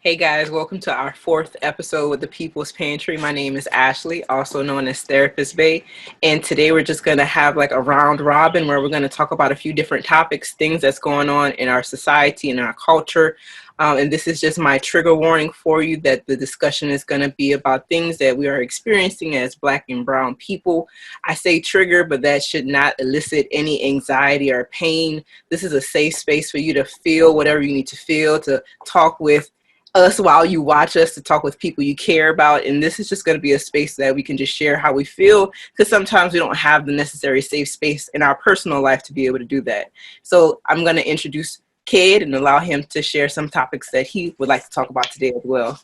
Hey guys, welcome to our fourth episode with the People's Pantry. My name is Ashley, also known as Therapist Bay. And today we're just going to have like a round robin where we're going to talk about a few different topics, things that's going on in our society and our culture. And this is just my trigger warning for you that the discussion is going to be about things that we are experiencing as Black and Brown people. I say trigger, but that should not elicit any anxiety or pain. This is a safe space for you to feel whatever you need to feel, to talk with us while you watch us, to talk with people you care about. And this is just going to be a space that we can just share how we feel, because sometimes we don't have the necessary safe space in our personal life to be able to do that. So I'm going to introduce Kid and allow him to share some topics that he would like to talk about today as well.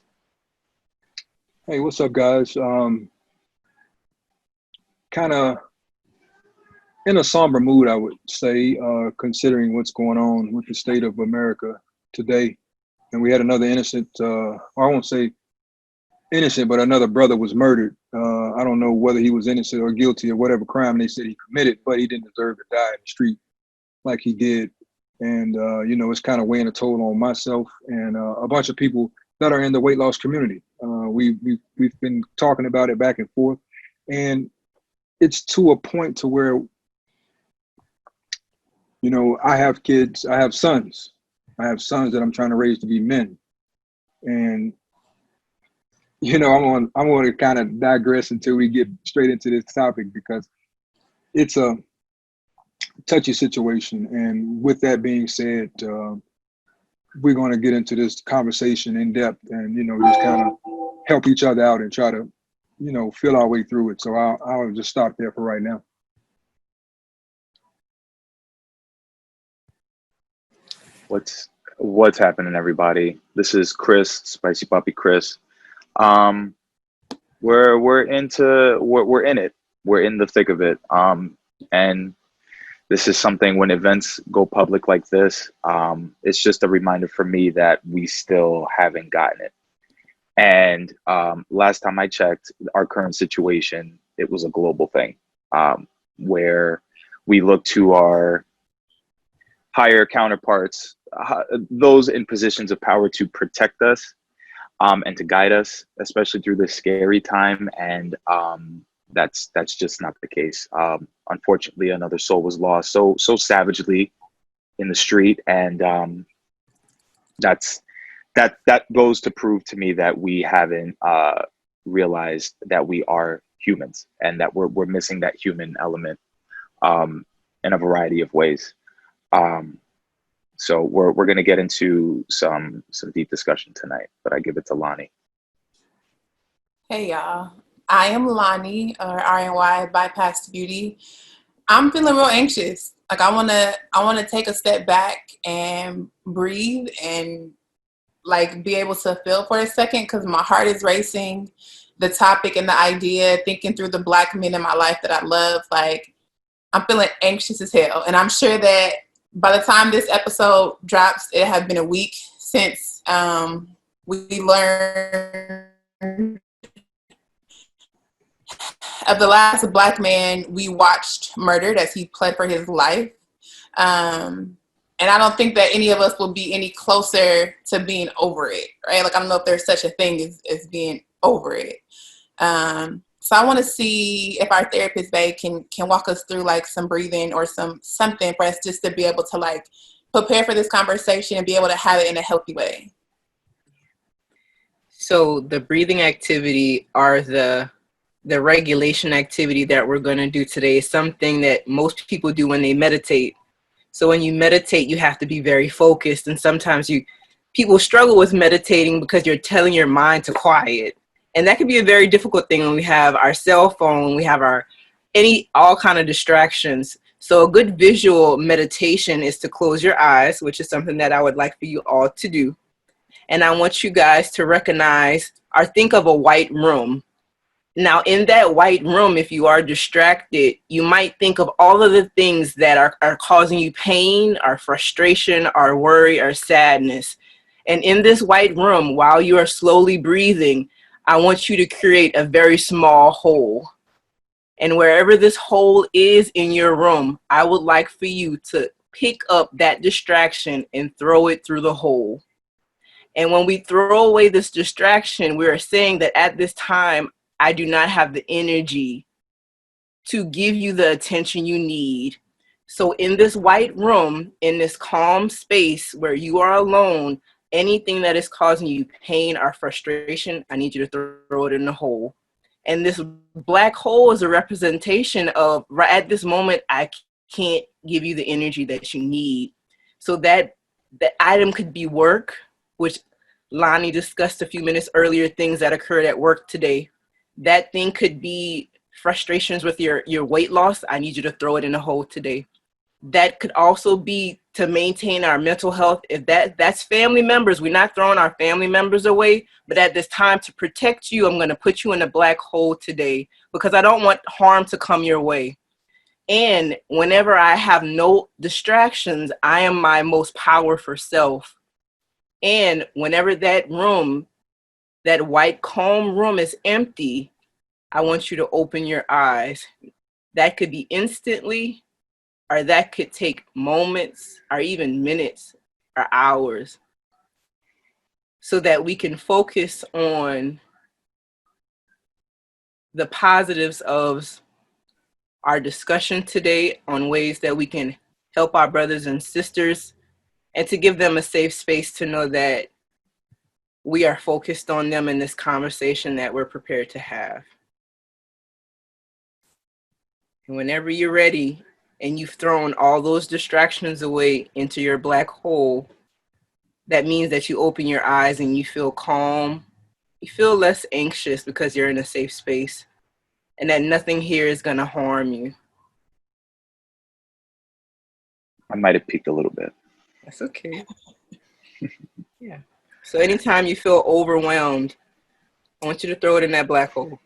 Hey, what's up, guys? Kind of in a somber mood, I would say, considering what's going on with the state of America today. And we had another innocent, or I won't say innocent, but another brother was murdered. I don't know whether he was innocent or guilty of whatever crime they said he committed, but he didn't deserve to die in the street like he did. And, it's kind of weighing a toll on myself and a bunch of people that are in the weight loss community. We've been talking about it back and forth, and it's to a point to where, I have kids, I have sons that I'm trying to raise to be men. And, I'm going to kind of digress until we get straight into this topic, because it's a touchy situation. And with that being said, we're going to get into this conversation in depth and, just kind of help each other out and try to, feel our way through it. So I'll just stop there for right now. What's happening, everybody? This is Chris, Spicy Papi Chris. We're in it. We're in the thick of it. And this is something, when events go public like this, it's just a reminder for me that we still haven't gotten it. And last time I checked, our current situation, it was a global thing, where we look to our higher counterparts, those in positions of power, to protect us and to guide us, especially through this scary time. And that's just not the case. Unfortunately, another soul was lost so savagely in the street, and that goes to prove to me that we haven't realized that we are humans, and that we're missing that human element in a variety of ways. So we're going to get into some deep discussion tonight, but I give it to Lonnie. Hey y'all, I am Lonnie, or RNY Bypass Beauty. I'm feeling real anxious. Like I wanna take a step back and breathe and like be able to feel for a second, because my heart is racing. The topic and the idea, thinking through the Black men in my life that I love, like I'm feeling anxious as hell. And I'm sure that by the time this episode drops, it has been a week since we learned of the last Black man we watched murdered as he pled for his life. And I don't think that any of us will be any closer to being over it, right? Like, I don't know if there's such a thing as being over it. So I want to see if our therapist, babe, can walk us through like some breathing or something for us just to be able to like prepare for this conversation and be able to have it in a healthy way. So the breathing activity, or the regulation activity that we're going to do today, is something that most people do when they meditate. So when you meditate, you have to be very focused, and sometimes people struggle with meditating because you're telling your mind to quiet. And that can be a very difficult thing when we have our cell phone, we have all kind of distractions. So a good visual meditation is to close your eyes, which is something that I would like for you all to do. And I want you guys to recognize or think of a white room. Now, in that white room, if you are distracted, you might think of all of the things that are causing you pain or frustration or worry or sadness. And in this white room, while you are slowly breathing, I want you to create a very small hole. And wherever this hole is in your room, I would like for you to pick up that distraction and throw it through the hole. And when we throw away this distraction, we are saying that at this time, I do not have the energy to give you the attention you need. So in this white room, in this calm space where you are alone, anything that is causing you pain or frustration, I need you to throw it in the hole. And this black hole is a representation of, right at this moment, I can't give you the energy that you need. So that the item could be work, which Lonnie discussed a few minutes earlier, things that occurred at work today. That thing could be frustrations with your weight loss. I need you to throw it in the hole today. That could also be to maintain our mental health. If that's family members, we're not throwing our family members away, but at this time to protect you, I'm going to put you in a black hole today because I don't want harm to come your way. And whenever I have no distractions, I am my most powerful self. And whenever that room, that white calm room is empty, I want you to open your eyes. That could be instantly, or that could take moments, or even minutes, or hours, so that we can focus on the positives of our discussion today, on ways that we can help our brothers and sisters, and to give them a safe space to know that we are focused on them in this conversation that we're prepared to have. And whenever you're ready and you've thrown all those distractions away into your black hole, that means that you open your eyes and you feel calm. You feel less anxious because you're in a safe space, and that nothing here is going to harm you. I might have peeked a little bit. That's okay. Yeah. So anytime you feel overwhelmed, I want you to throw it in that black hole.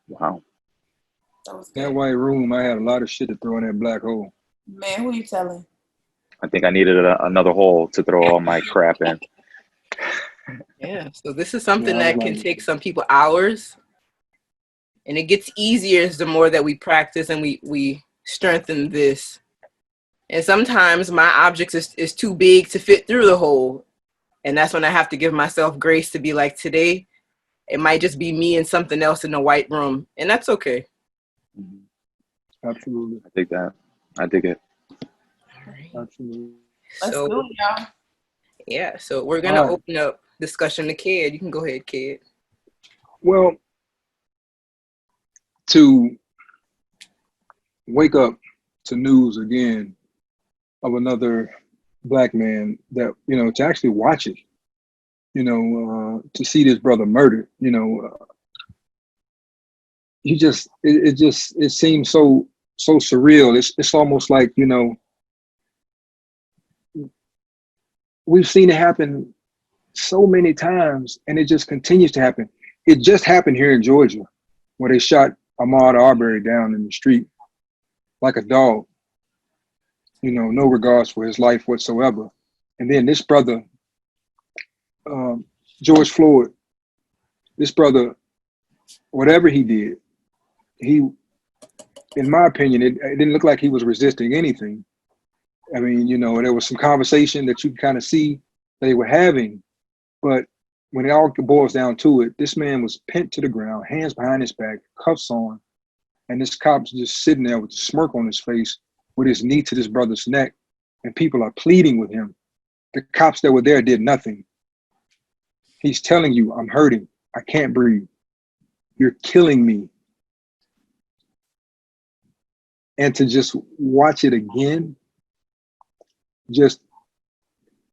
Wow. That white room, I had a lot of shit to throw in that black hole. Man, who you telling? I think I needed another hole to throw all my crap in. Yeah. So this is something Yeah, that can take some people hours. And it gets easier as the more that we practice and we strengthen this. And sometimes my object is too big to fit through the hole. And that's when I have to give myself grace to be like, today, it might just be me and something else in the white room. And that's okay. Absolutely. I dig that. I dig it. All right. Absolutely. Let's So, do it, y'all. yeah, so we're going to All right. open up discussion to Kid. You can go ahead, Kid. Well, to wake up to news again of another black man, that, you know, to actually watch it, you know, to see this brother murdered, you know, it seems so surreal. It's almost like, you know, we've seen it happen so many times, and it just continues to happen. It just happened here in Georgia, where they shot Ahmaud Arbery down in the street like a dog, you know, no regards for his life whatsoever. And then this brother, George Floyd, this brother, whatever he did, he, in my opinion, it didn't look like he was resisting anything. I mean, you know, there was some conversation that you kind of see they were having, but when it all boils down to it, this man was pinned to the ground, hands behind his back, cuffs on, and this cop's just sitting there with a smirk on his face with his knee to this brother's neck, and people are pleading with him. The cops that were there did nothing. He's telling you, I'm hurting. I can't breathe. You're killing me. And to just watch it again just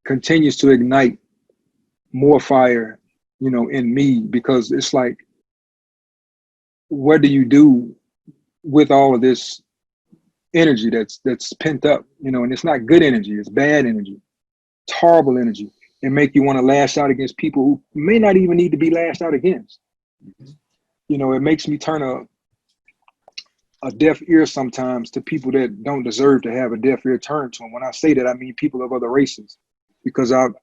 continues to ignite more fire, you know, in me, because it's like, what do you do with all of this energy that's pent up, you know? And it's not good energy, it's bad energy, it's horrible energy. It make you want to lash out against people who may not even need to be lashed out against. You know, it makes me turn a deaf ear sometimes to people that don't deserve to have a deaf ear turned to them. When I say that, I mean people of other races, because I've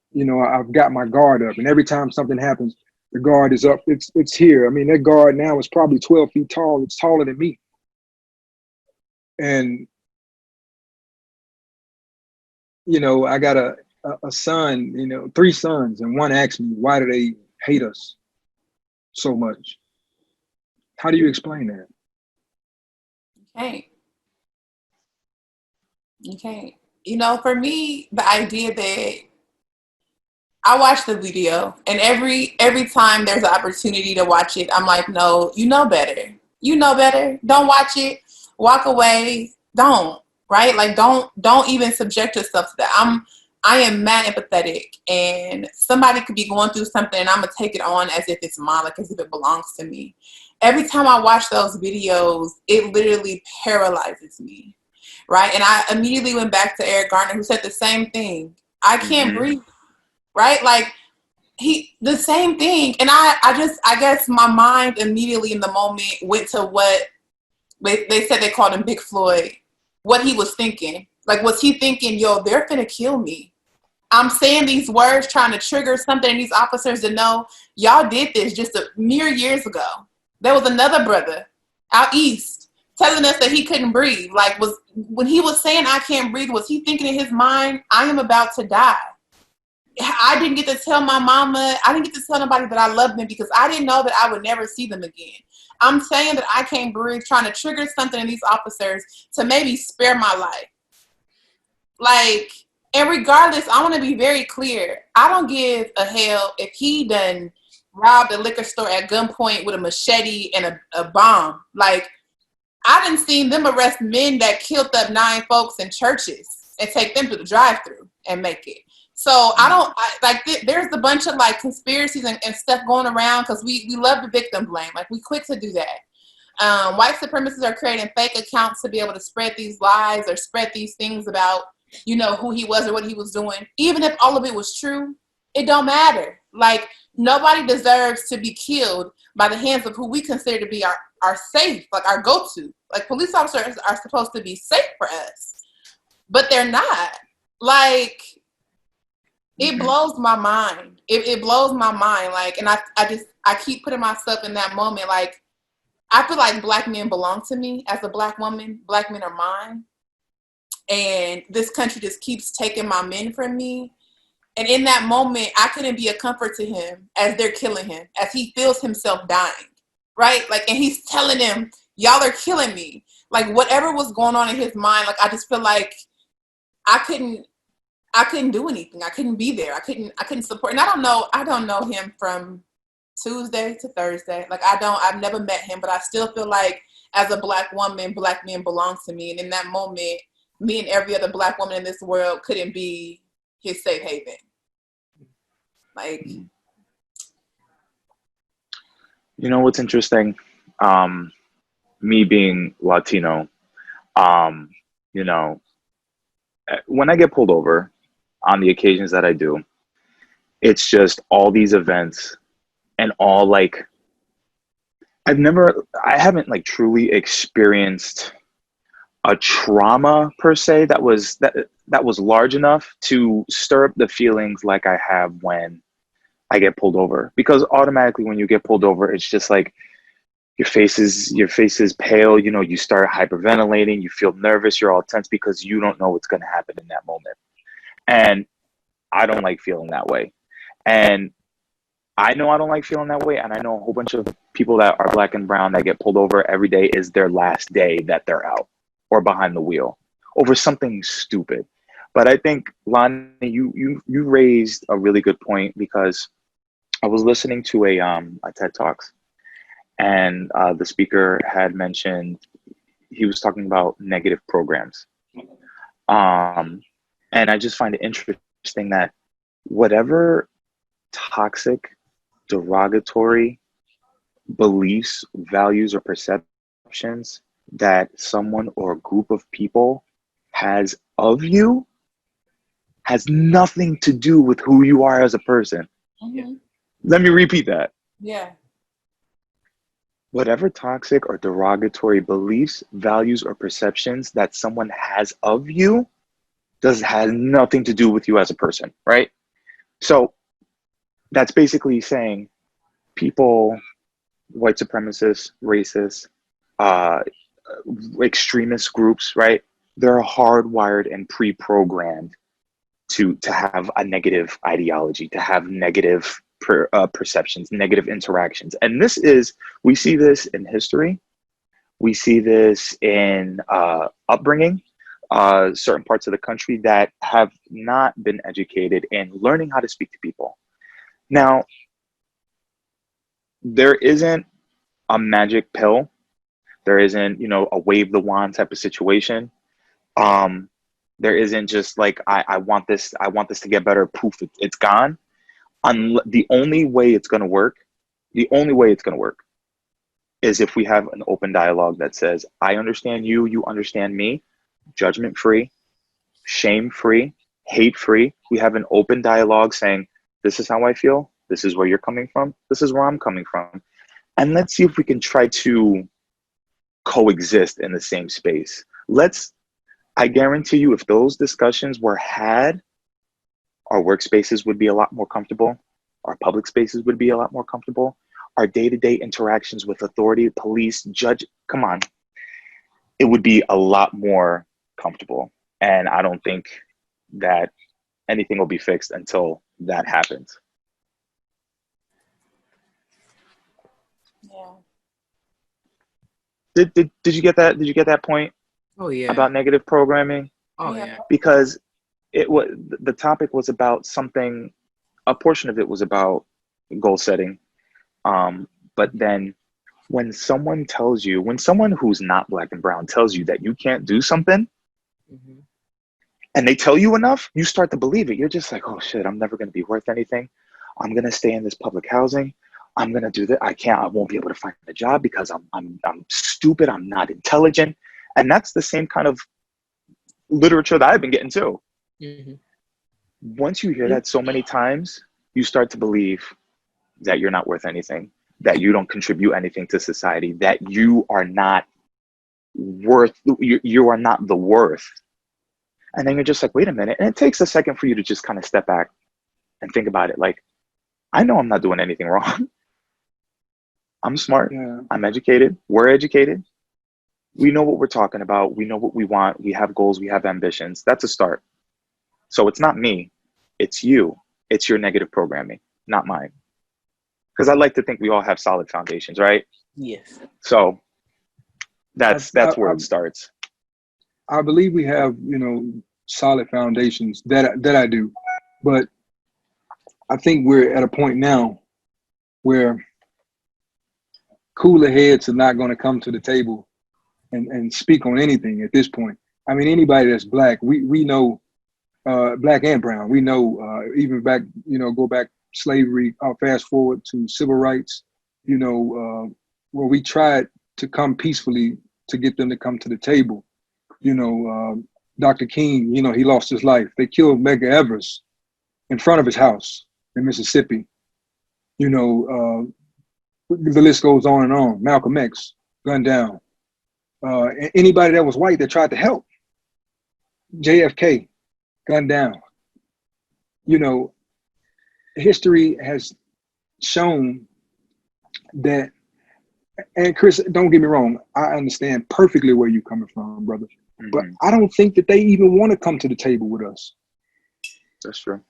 got my guard up, and every time something happens, the guard is up. It's here. I mean, that guard now is probably 12 feet tall. It's taller than me. And, you know, I gotta a son, 3 sons, and one asks me, why do they hate us so much? How do you explain that? Okay. Okay. For me, the idea that I watch the video, and every time there's an opportunity to watch it, I'm like, no, you know better. You know better. Don't watch it. Walk away. Don't. Right? Like don't even subject yourself to that. I am mad empathetic, and somebody could be going through something, and I'm gonna take it on as if it's mine, like as if it belongs to me. Every time I watch those videos, it literally paralyzes me. Right? And I immediately went back to Eric Garner, who said the same thing. I can't breathe. Right? Like the same thing. And I guess my mind immediately in the moment went to what they said they called him Big Floyd, what he was thinking. Like, was he thinking, yo, they're finna kill me? I'm saying these words trying to trigger something in these officers to know y'all did this just a mere years ago. There was another brother out east telling us that he couldn't breathe. Like, when he was saying I can't breathe, was he thinking in his mind, I am about to die? I didn't get to tell my mama, I didn't get to tell nobody that I loved them because I didn't know that I would never see them again. I'm saying that I can't breathe, trying to trigger something in these officers to maybe spare my life. Like, and regardless, I want to be very clear. I don't give a hell if he done robbed a liquor store at gunpoint with a machete and a bomb. Like, I done seen them arrest men that killed up 9 folks in churches and take them to the drive-thru and make it. So there's a bunch of like conspiracies and stuff going around because we love the victim blame. Like, we quick to do that. White supremacists are creating fake accounts to be able to spread these lies or spread these things about, who he was or what he was doing. Even if all of it was true, it don't matter. Like, nobody deserves to be killed by the hands of who we consider to be our safe, like our go-to. Like, police officers are supposed to be safe for us, but they're not. Like, it blows my mind. It blows my mind. Like, and I keep putting myself in that moment. Like, I feel like Black men belong to me as a Black woman. Black men are mine. And this country just keeps taking my men from me. And in that moment, I couldn't be a comfort to him as they're killing him, as he feels himself dying, right? Like, and he's telling them, y'all are killing me. Like, whatever was going on in his mind, like, I just feel like I couldn't do anything. I couldn't be there. I couldn't support. And I don't know him from Tuesday to Thursday. Like, I've never met him, but I still feel like as a Black woman, Black men belong to me. And in that moment, me and every other Black woman in this world couldn't be his safe haven. Like, what's interesting? Me being Latino, when I get pulled over on the occasions that I do, it's just all these events and all like, I haven't like truly experienced a trauma per se that was large enough to stir up the feelings like I have when I get pulled over. Because automatically when you get pulled over, it's just like your face is pale, you start hyperventilating, you feel nervous, you're all tense because you don't know what's going to happen in that moment. And I don't like feeling that way. And I know I don't like feeling that way. And I know a whole bunch of people that are Black and brown that get pulled over every day is their last day that they're out or behind the wheel over something stupid. But I think, Lonnie, you raised a really good point, because I was listening to a TED Talks, and the speaker had mentioned, he was talking about negative programs. And I just find it interesting that whatever toxic, derogatory beliefs, values, or perceptions that someone or a group of people has of you has nothing to do with who you are as a person. mm-hmm. Let me repeat that. Yeah. Whatever toxic or derogatory beliefs, values, or perceptions that someone has of you has nothing to do with you as a person, right? So that's basically saying people, white supremacists, racists, extremist groups, right? They're hardwired and pre-programmed to have a negative ideology, to have negative perceptions, negative interactions. And we see this in history. We see this in upbringing, certain parts of the country that have not been educated in learning how to speak to people. Now, there isn't a magic pill. There isn't, a wave the wand type of situation. There isn't just like, I want this to get better. Poof, it's gone. The only way it's going to work is if we have an open dialogue that says, I understand you, you understand me, judgment free, shame free, hate free. We have an open dialogue saying, this is how I feel. This is where you're coming from. This is where I'm coming from. And let's see if we can try to coexist in the same space. I guarantee you, if those discussions were had, our workspaces would be a lot more comfortable. Our public spaces would be a lot more comfortable. Our day-to-day interactions with authority, police, judge, come on, it would be a lot more comfortable. And I don't think that anything will be fixed until that happens. Yeah. Did you get that? Did you get that point? Oh yeah. About negative programming? Oh yeah. Because the topic was about something. A portion of it was about goal setting. But then when someone who's not Black and brown tells you that you can't do something, Mm-hmm. and they tell you enough, you start to believe it. You're just like, oh shit, I'm never going to be worth anything. I'm going to stay in this public housing. I'm going to do that. I won't be able to find a job because I'm stupid. I'm not intelligent. And that's the same kind of literature that I've been getting too. Mm-hmm. Once you hear that so many times, you start to believe that you're not worth anything, that you don't contribute anything to society, that you are not you are not the worth. And then you're just like, wait a minute. And it takes a second for you to just kind of step back and think about it. Like, I know I'm not doing anything wrong. I'm smart. Yeah. I'm educated. We're educated. We know what we're talking about. We know what we want. We have goals. We have ambitions. That's a start. So it's not me. It's you. It's your negative programming, not mine. Because I like to think we all have solid foundations, right? Yes. So that's where it starts. I believe we have, solid foundations. That I do. But I think we're at a point now where cooler heads are not going to come to the table and speak on anything at this point. I mean, anybody that's Black, we know, Black and brown, we know, even back, go back slavery, fast forward to civil rights, where we tried to come peacefully to get them to come to the table. Dr. King, he lost his life. They killed Medgar Evers in front of his house in Mississippi. The list goes on and on. Malcolm X, gunned down. Anybody that was white that tried to help. JFK, gunned down. History has shown that, and Chris, don't get me wrong, I understand perfectly where you're coming from, brother. Mm-hmm. But I don't think that they even want to come to the table with us. That's true.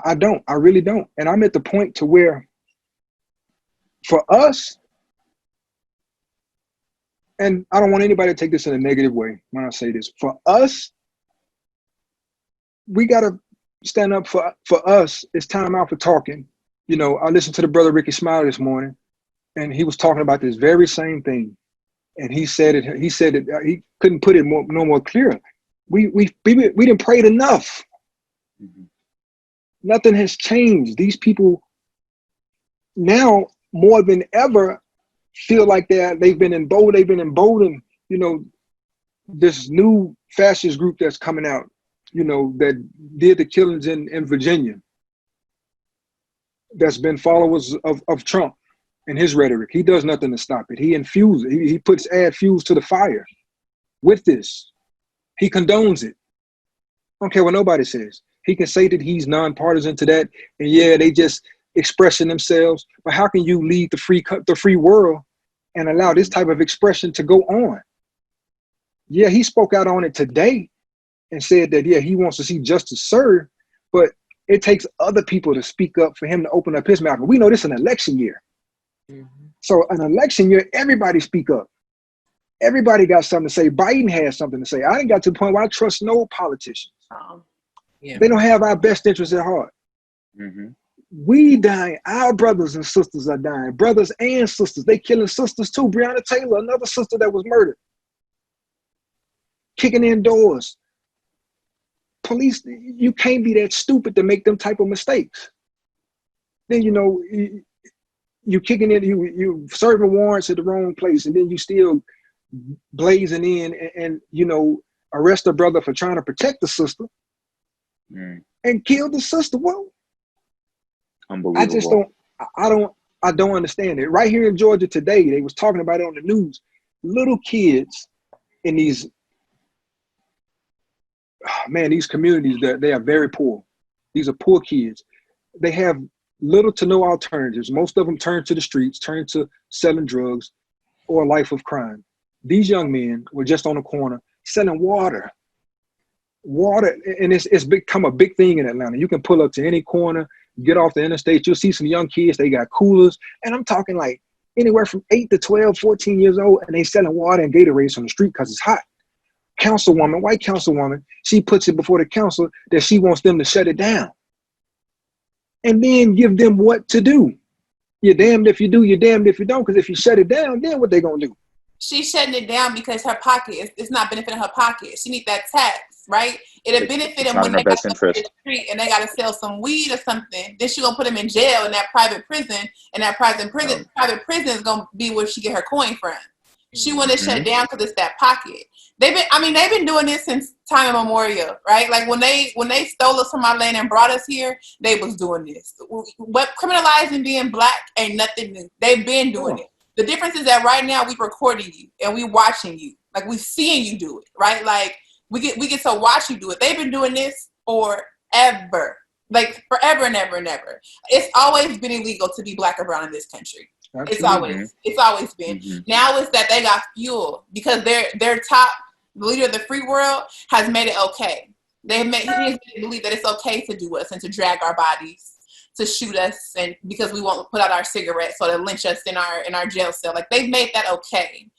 I don't. I really don't. And I'm at the point to where, for us, and I don't want anybody to take this in a negative way when I say this, for us, we got to stand up for us. It's time out for talking. I listened to the brother Ricky Smile this morning, and he was talking about this very same thing. And he said it. He said it. He couldn't put it no more clear. We didn't pray enough. Mm-hmm. Nothing has changed. These people now more than ever feel like they've been emboldened. This new fascist group that's coming out. That did the killings in Virginia. That's been followers of Trump and his rhetoric. He does nothing to stop it. He infuses it. He puts add fuels to the fire with this. He condones it. I don't care what nobody says. He can say that he's nonpartisan to that, and yeah, they just expressing themselves. But how can you lead the free world and allow this type of expression to go on? Yeah, he spoke out on it today and said that, yeah, he wants to see justice served, But it takes other people to speak up for him to open up his mouth. And we know this is an election year. Mm-hmm. So an election year, everybody speak up. Everybody got something to say. Biden has something to say. I ain't got to the point where I trust no politicians. They don't have our best interests at heart. Mm-hmm. We dying. Our brothers and sisters are dying. Brothers and sisters. They killing sisters too. Breonna Taylor, another sister that was murdered. Kicking in doors. Police, you can't be that stupid to make them type of mistakes. Then, you know, you kicking in, you serving warrants at the wrong place, and then you still blazing in and you know, arrest a brother for trying to protect the sister and kill the sister. Well, unbelievable. I just don't understand it. Right here in Georgia today, they was talking about it on the news. Little kids in these, these communities, they are very poor. These are poor kids. They have little to no alternatives. Most of them turn to the streets, turn to selling drugs or a life of crime. These young men were just on the corner selling water. And it's become a big thing in Atlanta. You can pull up to any corner, get off the interstate, you'll see some young kids, they got coolers, and I'm talking like anywhere from 8 to 12, 14 years old, and they selling water and Gatorades on the street because it's hot. White councilwoman, she puts it before the council that she wants them to shut it down. And then give them what to do. You're damned if you do, you're damned if you don't, because if you shut it down, then what they gonna do? She's shutting it down because her pocket, it's not benefiting her pocket. She needs that tax, right? It'll benefit them when they got to go to the street and they got to sell some weed or something. Then she gonna put them in jail in that private prison, and that private prison is gonna be where she get her coin from. She want to shut it down because it's that pocket. They've been doing this since time immemorial, right? Like when they stole us from our land and brought us here, they was doing this. But criminalizing being black ain't nothing new. They've been doing it. The difference is that right now we recording you and we watching you. Like we seeing you do it, right? Like we get to watch you do it. They've been doing this forever. Like forever and ever and ever. It's always been illegal to be black or brown in this country. Absolutely. It's always been. Mm-hmm. Now it's that they got fuel because their top leader of the free world has made it okay. He has believe that it's okay to do us and to drag our bodies, to shoot us, and because we won't put out our cigarettes, so to lynch us in our jail cell. Like they've made that okay.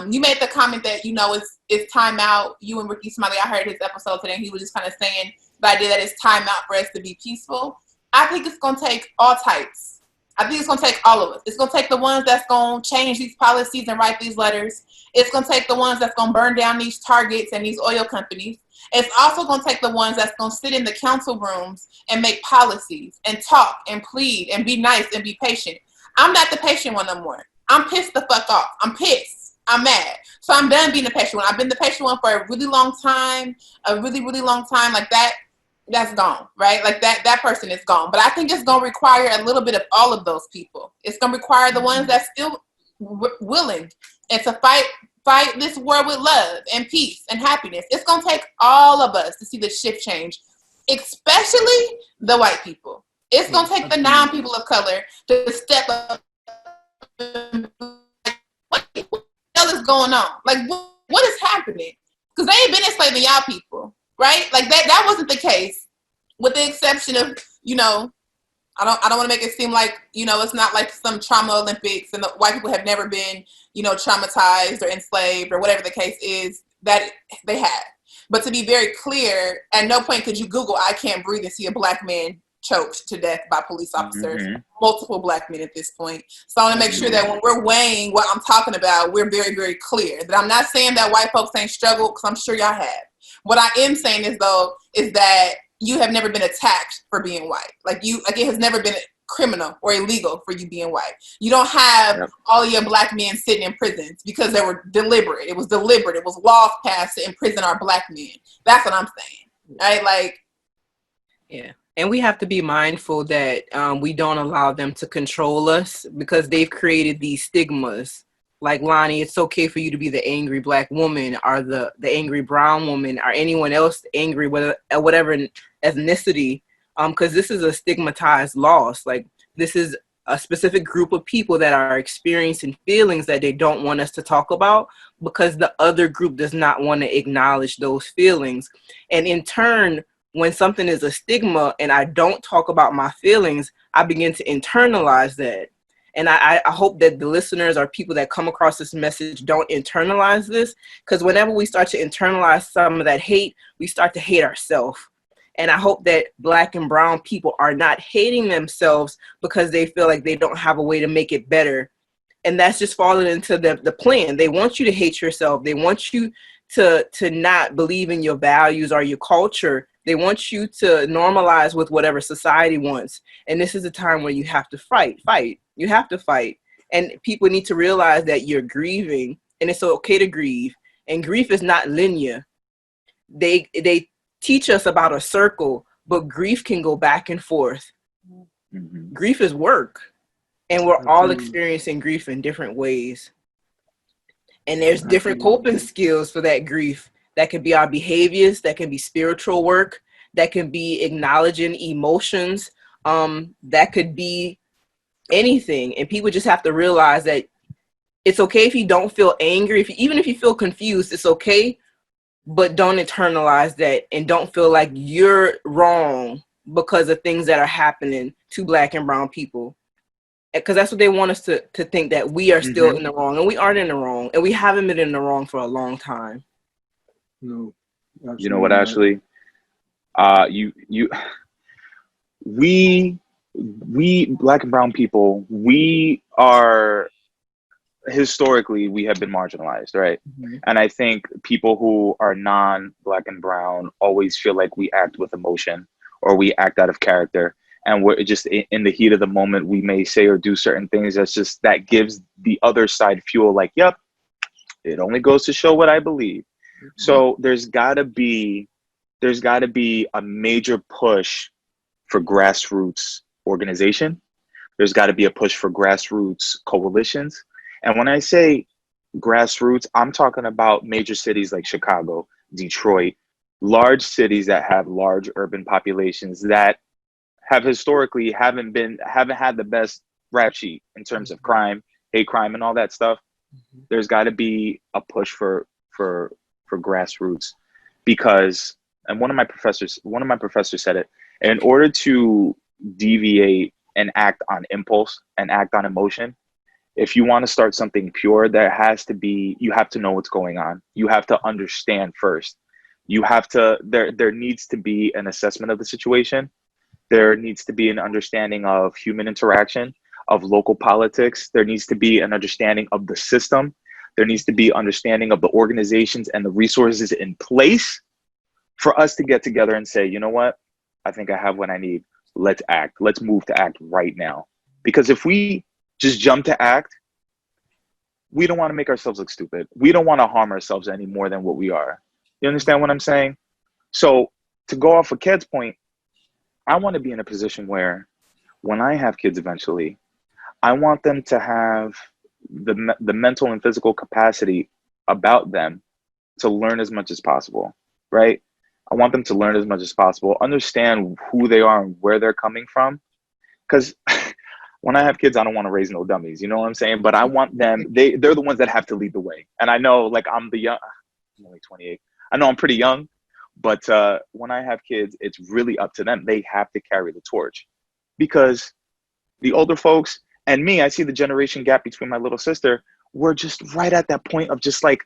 You made the comment that, you know, it's time out. You and Ricky Smiley, I heard his episode today, and he was just kind of saying the idea that it's time out for us to be peaceful. I think it's going to take all types. I think it's going to take all of us. It's going to take the ones that's going to change these policies and write these letters. It's going to take the ones that's going to burn down these targets and these oil companies. It's also going to take the ones that's going to sit in the council rooms and make policies and talk and plead and be nice and be patient. I'm not the patient one no more. I'm pissed the fuck off. I'm pissed. I'm mad. So I'm done being the patient one. I've been the patient one for a really long time, really long time. Like that's gone, right? Like that person is gone. But I think it's going to require a little bit of all of those people. It's going to require the ones that's still willing and to fight this world with love and peace and happiness. It's going to take all of us to see the shift change, especially the white people. It's going to take the non-people of color to step up. What the hell is going on? Like, what is happening? Because they ain't been enslaving y'all people. Right? Like that wasn't the case, with the exception of, you know, I don't want to make it seem like, you know, it's not like some trauma Olympics and the white people have never been, you know, traumatized or enslaved or whatever the case is, that they had. But to be very clear, at no point could you Google "I can't breathe" and see a black man choked to death by police officers, multiple black men at this point. So I want to make sure that when we're weighing what I'm talking about, we're very, very clear. That I'm not saying that white folks ain't struggled, because I'm sure y'all have. What I am saying is that you have never been attacked for being white. Like it has never been criminal or illegal for you being white. You don't have all of your black men sitting in prisons because they were deliberate. It was deliberate. It was laws passed to imprison our black men. That's what I'm saying. Right? Like, yeah. And we have to be mindful that we don't allow them to control us, because they've created these stigmas. Like, Lonnie, it's okay for you to be the angry black woman, or the angry brown woman, or anyone else angry, whatever ethnicity, because this is a stigmatized loss. Like, this is a specific group of people that are experiencing feelings that they don't want us to talk about, because the other group does not want to acknowledge those feelings. And in turn, when something is a stigma and I don't talk about my feelings, I begin to internalize that. And I hope that the listeners or people that come across this message don't internalize this, because whenever we start to internalize some of that hate, we start to hate ourselves. And I hope that Black and brown people are not hating themselves because they feel like they don't have a way to make it better. And that's just falling into the plan. They want you to hate yourself. They want you to not believe in your values or your culture. They want you to normalize with whatever society wants. And this is a time where you have to fight. You have to fight. And people need to realize that you're grieving, and it's okay to grieve. And grief is not linear. They teach us about a circle, but grief can go back and forth. Mm-hmm. Grief is work. And we're all experiencing grief in different ways. And there's different coping skills for that grief. That could be our behaviors, that can be spiritual work, that can be acknowledging emotions, that could be anything. And people just have to realize that it's okay if you don't feel angry, even if you feel confused, it's okay, but don't internalize that and don't feel like you're wrong because of things that are happening to Black and brown people. Because that's what they want us to think, that we are still in the wrong, and we aren't in the wrong, and we haven't been in the wrong for a long time. No, you know what, Ashley? We Black and brown people, we are historically, we have been marginalized, right? Mm-hmm. And I think people who are non-Black and brown always feel like we act with emotion or we act out of character. And we're just in the heat of the moment, we may say or do certain things that gives the other side fuel, like, yep, it only goes to show what I believe. Mm-hmm. So there's gotta be a major push for grassroots organization. There's gotta be a push for grassroots coalitions. And when I say grassroots, I'm talking about major cities like Chicago, Detroit, large cities that have large urban populations that have historically haven't had the best rap sheet in terms of crime, hate crime, and all that stuff. Mm-hmm. There's got to be a push for grassroots, because, and one of my professors said it, in order to deviate and act on impulse and act on emotion, if you want to start something pure, you have to know what's going on. You have to understand first. There needs to be an assessment of the situation. There needs to be an understanding of human interaction, of local politics. There needs to be an understanding of the system. There needs to be understanding of the organizations and the resources in place for us to get together and say, you know what? I think I have what I need. Let's act. Let's move to act right now. Because if we just jump to act, we don't want to make ourselves look stupid. We don't want to harm ourselves any more than what we are. You understand what I'm saying? So to go off of Ked's point, I want to be in a position where when I have kids eventually, I want them to have the mental and physical capacity about them to learn as much as possible, right? I want them to learn as much as possible, understand who they are and where they're coming from. Because when I have kids, I don't want to raise no dummies, you know what I'm saying? But I want them, they're the ones that have to lead the way. And I know, like, I'm only 28. I know I'm pretty young. But when I have kids, it's really up to them. They have to carry the torch, because the older folks and me, I see the generation gap between my little sister. We're just right at that point of just like,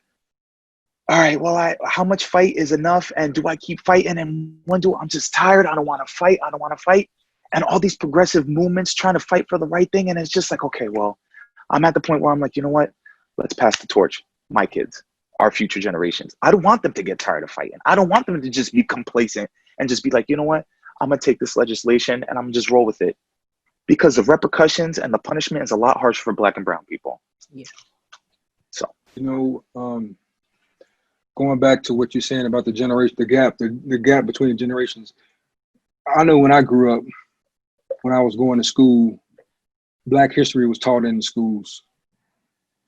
all right, well, how much fight is enough? And do I keep fighting? And I'm just tired. I don't want to fight. And all these progressive movements trying to fight for the right thing. And it's just like, okay, well, I'm at the point where I'm like, you know what? Let's pass the torch. My kids, our future generations. I don't want them to get tired of fighting. I don't want them to just be complacent and just be like, you know what? I'm going to take this legislation and I'm going to just roll with it. Because the repercussions and the punishment is a lot harsher for Black and brown people. Yeah. So, going back to what you're saying about the generation, the gap between the generations. I know when I grew up, when I was going to school, Black history was taught in the schools.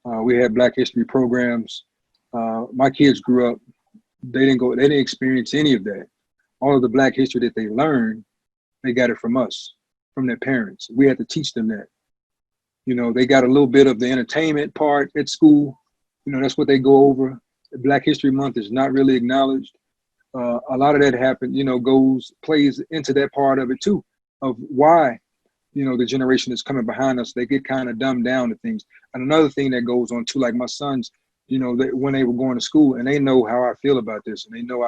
We had Black history programs. My kids grew up, they didn't experience any of that. All of the Black history that they learned, they got it from us, from their parents. We had to teach them that. They got a little bit of the entertainment part at school. That's what they go over. Black History Month is not really acknowledged. a lot of that happened, plays into that part of it too, of why, the generation that's coming behind us, they get kind of dumbed down to things. And another thing that goes on too, like my sons, when they were going to school, and they know how I feel about this, and they know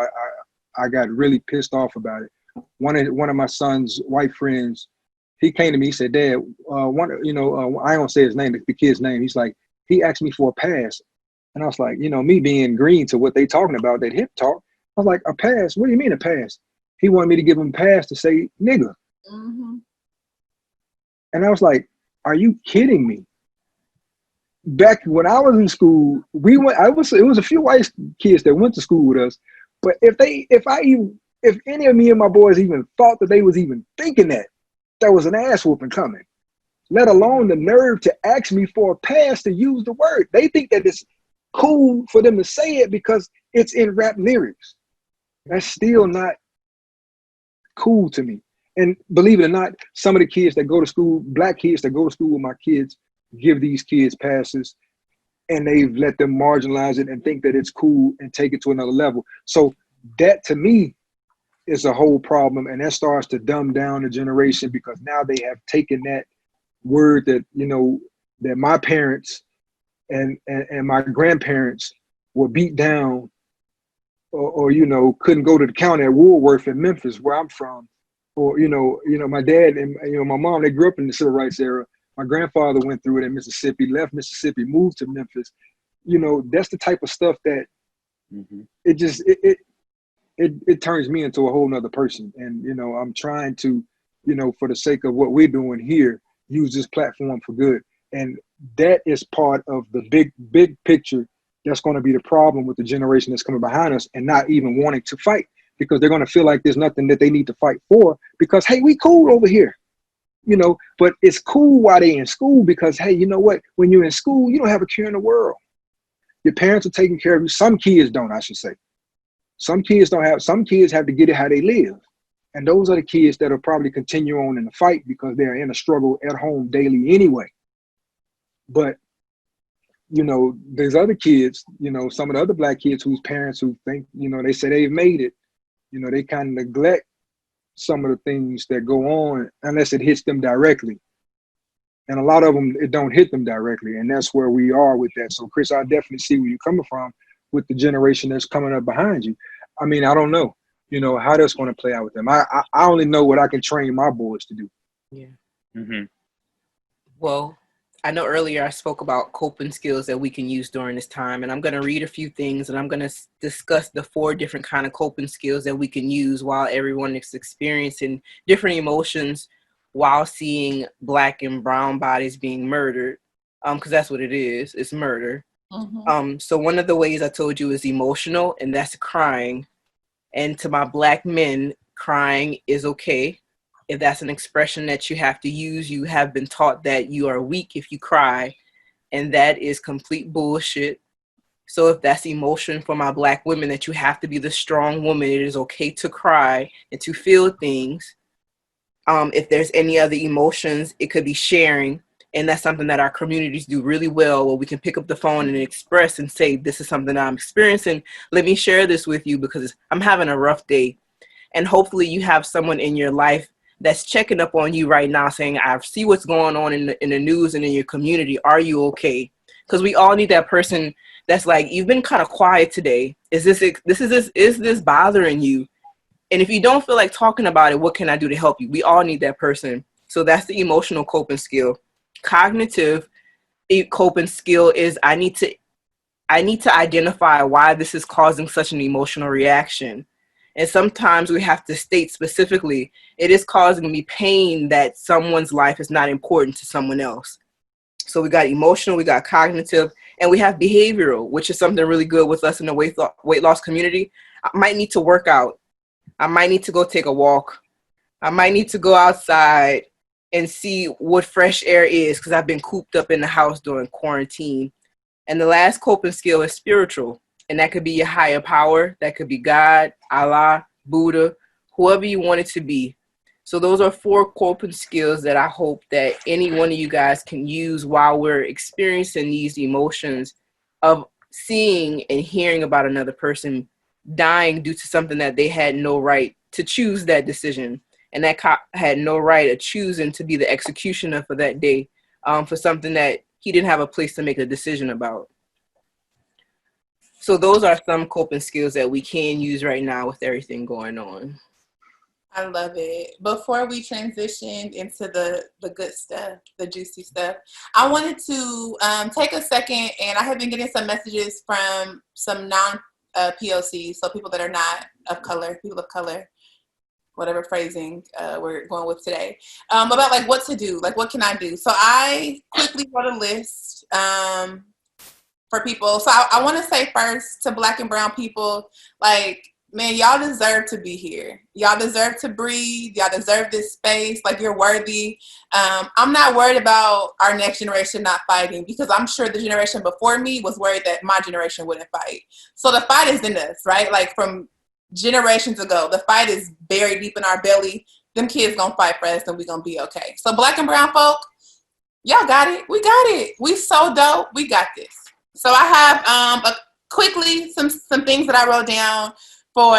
I got really pissed off about it. One of my son's white friends, he came to me, he said, Dad, I don't say his name, the kid's name. He's like, he asked me for a pass. And I was like, me being green to what they talking about, that hip talk, I was like, a pass? What do you mean a pass? He wanted me to give him a pass to say nigga. Mm-hmm. And I was like, are you kidding me? Back when I was in school, it was a few white kids that went to school with us. But if any of me and my boys even thought that they was even thinking that, there was an ass whooping coming, let alone the nerve to ask me for a pass to use the word. They think that it's cool for them to say it because it's in rap lyrics. That's still not cool to me. And believe it or not, some of the kids that go to school, black kids that go to school with my kids, give these kids passes, and they've let them marginalize it and think that it's cool and take it to another level. So that to me is a whole problem, and that starts to dumb down the generation, because now they have taken that word that that my parents and my grandparents were beat down, or couldn't go to the counter at Woolworth in Memphis, where I'm from, or my dad and my mom, they grew up in the civil rights era. My grandfather went through it in Mississippi, left Mississippi, moved to Memphis. That's the type of stuff that it turns me into a whole nother person. And I'm trying to, for the sake of what we're doing here, use this platform for good. And that is part of the big picture. That's going to be the problem with the generation that's coming behind us, and not even wanting to fight, because they're going to feel like there's nothing that they need to fight for, because, hey, we cool over here, but it's cool while they're in school, because, hey, you know what? When you're in school, you don't have a care in the world. Your parents are taking care of you. Some kids don't, I should say. Some kids have to get it how they live. And those are the kids that will probably continue on in the fight, because they're in a struggle at home daily anyway. But there's other kids, some of the other black kids whose parents who think, they say they've made it, they kind of neglect some of the things that go on unless it hits them directly. And a lot of them, it don't hit them directly. And that's where we are with that. So, Chris, I definitely see where you're coming from with the generation that's coming up behind you. I mean, I don't know, how that's going to play out with them. I only know what I can train my boys to do. Yeah. Mm-hmm. Well, I know earlier I spoke about coping skills that we can use during this time, and I'm going to read a few things, and I'm going to discuss the 4 different kind of coping skills that we can use while everyone is experiencing different emotions while seeing Black and brown bodies being murdered, because that's what it is. It's murder. Mm-hmm. So one of the ways I told you is emotional, and that's crying. And to my Black men, crying is okay. If that's an expression that you have to use, you have been taught that you are weak if you cry, and that is complete bullshit. So if that's emotion for my Black women, that you have to be the strong woman, it is okay to cry and to feel things. If there's any other emotions, it could be sharing. And that's something that our communities do really well, where we can pick up the phone and express and say, this is something I'm experiencing. Let me share this with you because I'm having a rough day. And hopefully you have someone in your life that's checking up on you right now, saying, I see what's going on in the news and in your community. Are you okay? Because we all need that person that's like, you've been kind of quiet today. Is this bothering you? And if you don't feel like talking about it, what can I do to help you? We all need that person. So that's the emotional coping skill. Cognitive coping skill is I need to identify why this is causing such an emotional reaction. And sometimes we have to state specifically, it is causing me pain that someone's life is not important to someone else. So we got emotional, we got cognitive, and we have behavioral, which is something really good with us in the weight loss community. I might need to work out. I might need to go take a walk. I might need to go outside and see what fresh air is, because I've been cooped up in the house during quarantine. And the last coping skill is spiritual. And that could be your higher power. That could be God, Allah, Buddha, whoever you want it to be. So those are 4 coping skills that I hope that any one of you guys can use while we're experiencing these emotions of seeing and hearing about another person dying due to something that they had no right to choose that decision. And that cop had no right of choosing to be the executioner for that day, for something that he didn't have a place to make a decision about. So those are some coping skills that we can use right now with everything going on. I love it. Before we transitioned into the good stuff, the juicy stuff, I wanted to take a second, and I have been getting some messages from some non-POCs, so people that are not of color, people of color, whatever phrasing we're going with today, about like what to do, like what can I do? So I quickly wrote a list for people. So I want to say first to Black and brown people, like, man, y'all deserve to be here. Y'all deserve to breathe. Y'all deserve this space. Like, you're worthy. I'm not worried about our next generation not fighting, because I'm sure the generation before me was worried that my generation wouldn't fight. So the fight is in us, right? Like, from generations ago, the fight is buried deep in our belly. Them kids gonna fight for us, and we gonna be okay. So Black and brown folk, y'all got it. We got it. We so dope. We got this. So I have quickly some things that I wrote down for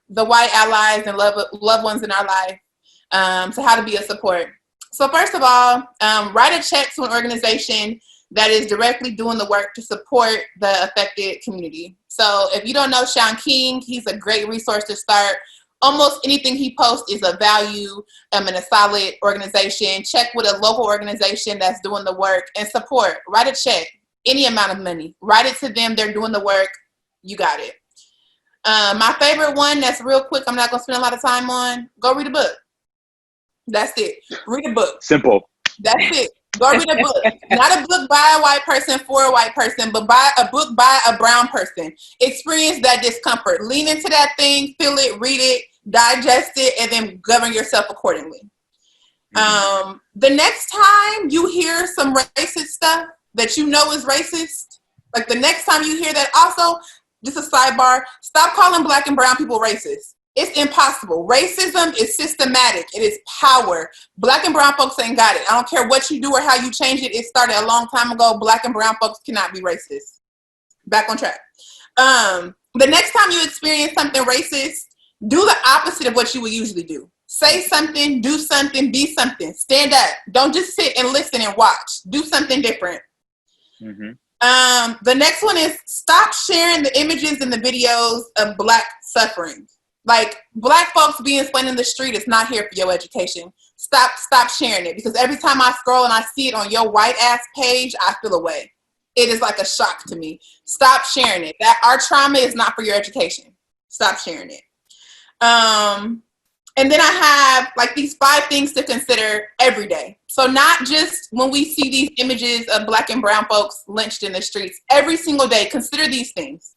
the white allies and loved ones in our life, to how to be a support. So first of all, write a check to an organization that is directly doing the work to support the affected community. So if you don't know Sean King, he's a great resource to start. Almost anything he posts is a value and a solid organization. Check with a local organization that's doing the work and support. Write a check, any amount of money. Write it to them. They're doing the work. You got it. My favorite one that's real quick, I'm not going to spend a lot of time on, go read a book. That's it. Read a book. Simple. That's it. Go read a book. Not a book by a white person for a white person, but buy a book by a brown person. Experience that discomfort. Lean into that thing, feel it, read it, digest it, and then govern yourself accordingly. The next time you hear some racist stuff that you know is racist, like the next time you hear that, also, just a sidebar, stop calling Black and brown people racist. It's impossible. Racism is systematic. It is power. Black and brown folks ain't got it. I don't care what you do or how you change it. It started a long time ago. Black and brown folks cannot be racist. Back on track. The next time you experience something racist, do the opposite of what you would usually do. Say something, do something, be something. Stand up. Don't just sit and listen and watch. Do something different. The next one is stop sharing the images and the videos of Black suffering. Like, Black folks being slain in the street is not here for your education. Stop sharing it, because every time I scroll and I see it on your white ass page, I feel away. It is like a shock to me. Stop sharing it. That our trauma is not for your education. Stop sharing it. And then I have like these 5 things to consider every day. So not just when we see these images of Black and brown folks lynched in the streets, every single day, consider these things.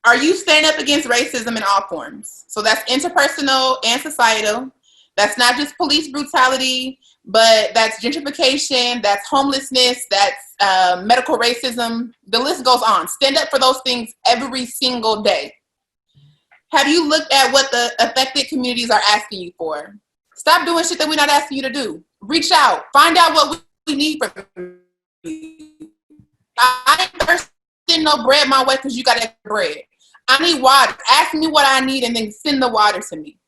Are you standing up against racism in all forms? So that's interpersonal and societal. That's not just police brutality, but that's gentrification, that's homelessness, that's medical racism. The list goes on. Stand up for those things every single day. Have you looked at what the affected communities are asking you for? Stop doing shit that we're not asking you to do. Reach out. Find out what we need from you. I ain't thirsting no bread my way because you got extra bread. I need water. Ask me what I need and then send the water to me.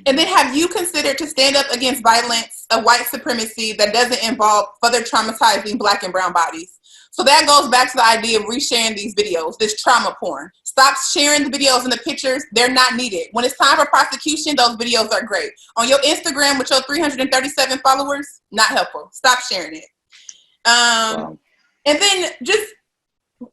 And then have you considered to stand up against violence of white supremacy that doesn't involve further traumatizing Black and brown bodies? So that goes back to the idea of resharing these videos, this trauma porn. Stop sharing the videos and the pictures. They're not needed. When it's time for prosecution, those videos are great. On your Instagram with your 337 followers, not helpful. Stop sharing it. And then just,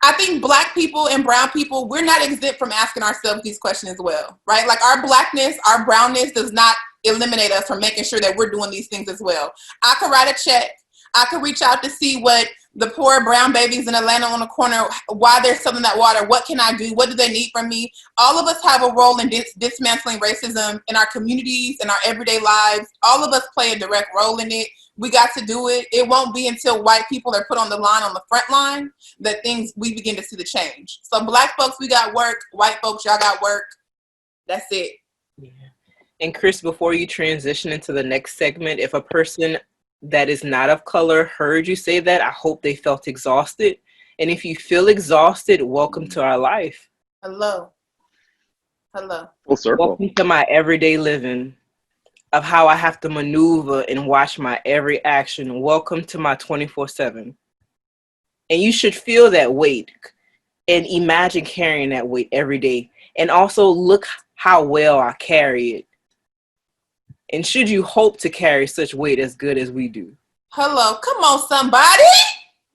I think Black people and brown people, we're not exempt from asking ourselves these questions as well, right? Like, our Blackness, our brownness does not eliminate us from making sure that we're doing these things as well. I could write a check. I could reach out to see what the poor brown babies in Atlanta on the corner, why they're selling that water. What can I do? What do they need from me? All of us have a role in dismantling racism in our communities, in our everyday lives. All of us play a direct role in it. We got to do it. It won't be until white people are put on the line, on the front line, that we begin to see the change. So Black folks, we got work. White folks, y'all got work. That's it. Yeah. And Chris, before you transition into the next segment, if a person that is not of color heard you say that, I hope they felt exhausted And if you feel exhausted, welcome to our life. Hello. Full circle. Welcome to my everyday living of how I have to maneuver and watch my every action. Welcome to my 24/7. And you should feel that weight and imagine carrying that weight every day. And also look how well I carry it. And should you hope to carry such weight as good as we do? Hello. Come on, somebody.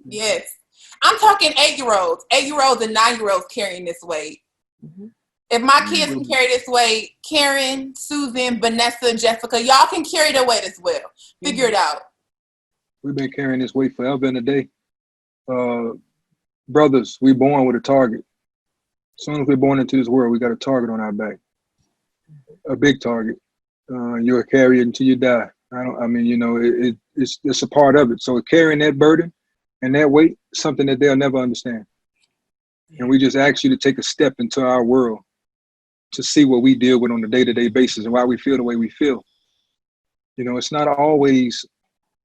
Yes. I'm talking 8-year-olds and 9-year-olds carrying this weight. Mm-hmm. If my kids can carry this weight, Karen, Susan, Vanessa, Jessica, y'all can carry the weight as well. Figure it out. We've been carrying this weight forever and a day. Brothers, we born with a target. As soon as we're born into this world, we got a target on our back. A big target. You'll carry it until you die. It's a part of it. So carrying that burden and that weight, something that they'll never understand. And we just ask you to take a step into our world to see what we deal with on a day-to-day basis and why we feel the way we feel. You know, it's not always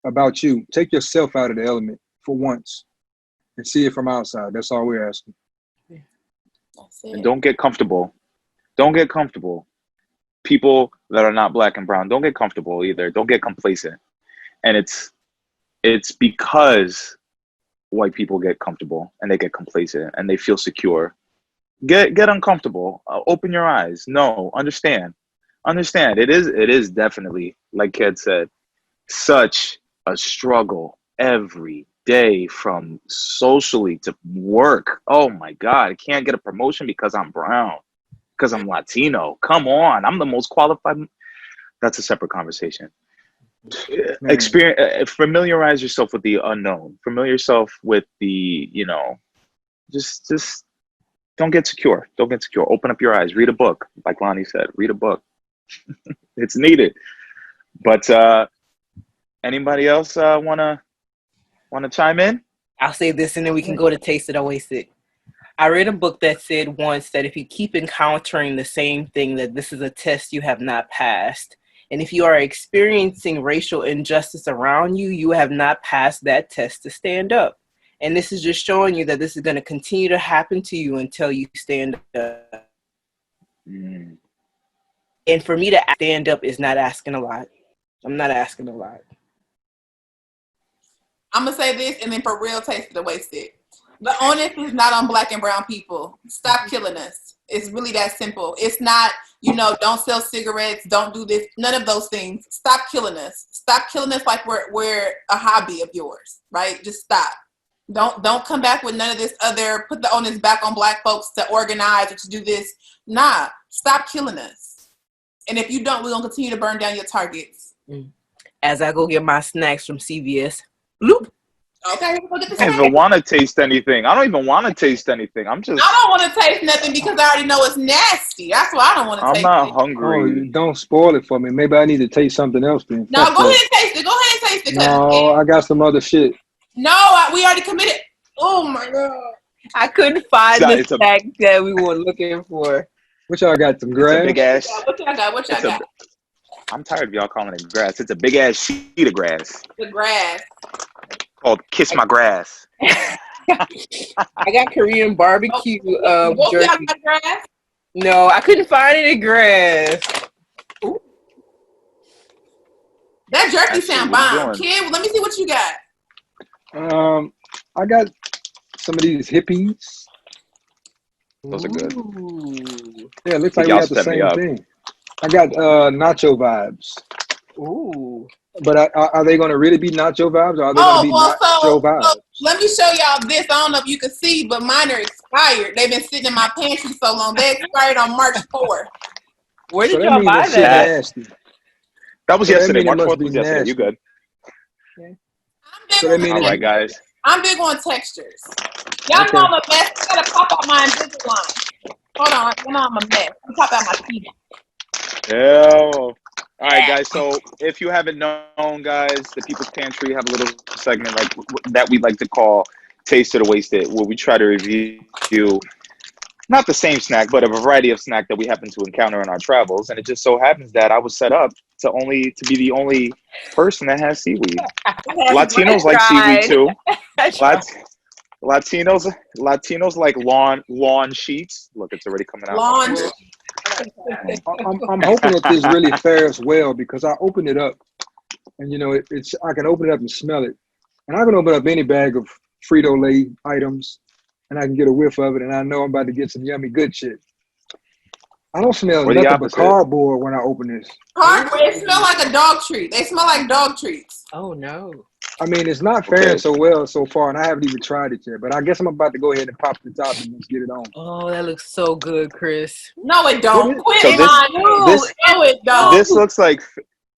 about you. Take yourself out of the element for once and see it from outside. That's all we're asking. And don't get comfortable. Don't get comfortable. People that are not black and brown, don't get comfortable either. Don't get complacent. And it's because white people get comfortable and they get complacent and they feel secure. Get uncomfortable. Open your eyes. No, understand. It is definitely, like Ked said, such a struggle every day, from socially to work. Oh my God, I can't get a promotion because I'm brown, because I'm Latino. Come on, I'm the most qualified. That's a separate conversation. Familiarize yourself with the unknown. Familiar yourself with the, just don't get secure. Don't get secure. Open up your eyes. Read a book. Like Lonnie said, read a book. It's needed. But anybody else wanna chime in? I'll say this and then we can go to Taste It or Waste It. I read a book that said once that if you keep encountering the same thing, that this is a test you have not passed. And if you are experiencing racial injustice around you, you have not passed that test to stand up. And this is just showing you that this is going to continue to happen to you until you stand up. And for me to stand up is not asking a lot. I'm not asking a lot. I'm going to say this and then for real, Taste It or Waste It. The onus is not on black and brown people. Stop killing us. It's really that simple. It's not, don't sell cigarettes, don't do this, none of those things. Stop killing us. Stop killing us like we're a hobby of yours, right? Just stop. Don't come back with none of this other, put the onus back on black folks to organize or to do this. Nah, stop killing us. And if you don't, we're going to continue to burn down your targets. As I go get my snacks from CVS. Bloop. Okay, we'll get the I don't even want to taste anything. I don't even want to taste anything. I don't want to taste nothing because I already know it's nasty. That's why I don't want to taste it. I'm not hungry. Oh, don't spoil it for me. Maybe I need to taste something else then. No, go ahead and taste it. Go ahead and taste it. No, I got some other shit. No, we already committed. Oh my God. I couldn't find the snack that we were looking for. What y'all got? Some grass? It's a big ass. What y'all got? I'm tired of y'all calling it grass. It's a big ass sheet of grass. The grass. Called Kiss My Grass. I got Korean barbecue Both jerky. y'all got grass? No, I couldn't find any grass. Ooh. That jerky sound bomb. Kid, let me see what you got. I got some of these hippies. Those are good. Ooh. Yeah, it looks like we got the same thing. I got nacho vibes. Ooh. But are they going to really be nacho vibes, or are they going to be nacho vibes? So let me show y'all this. I don't know if you can see, but mine are expired. They've been sitting in my pantry so long. They expired on March 4th. Where did y'all buy that? Nasty. That was yesterday. March 4th was yesterday. You good? Okay. All right, guys. I'm big on textures. Y'all know I'm a mess. I gotta pop out my Invisalign. Hold on. You know I'm a mess. Let me pop out my teeth. All right, guys. So if you haven't known, guys, the People's Pantry have a little segment like that we like to call Taste It or Waste It, where we try to review not the same snack, but a variety of snack that we happen to encounter in our travels. And it just so happens that I was set up to be the only person that has seaweed. Latinos like seaweed too. Latinos like lawn sheets. Look, it's already coming out. Lawn. I'm hoping that this really fares well because I opened it up, and it's I can open it up and smell it, and I can open up any bag of Frito-Lay items, and I can get a whiff of it, and I know I'm about to get some yummy good shit. I don't smell Or the nothing but opposite. cardboard when I open this. Cardboard. It smell like a dog treat. They smell like dog treats. Oh no. I mean, it's not faring so well so far, and I haven't even tried it yet. But I guess I'm about to go ahead and pop the top and just get it on. Oh, that looks so good, Chris. No, it don't. Quit So lying. No, it don't.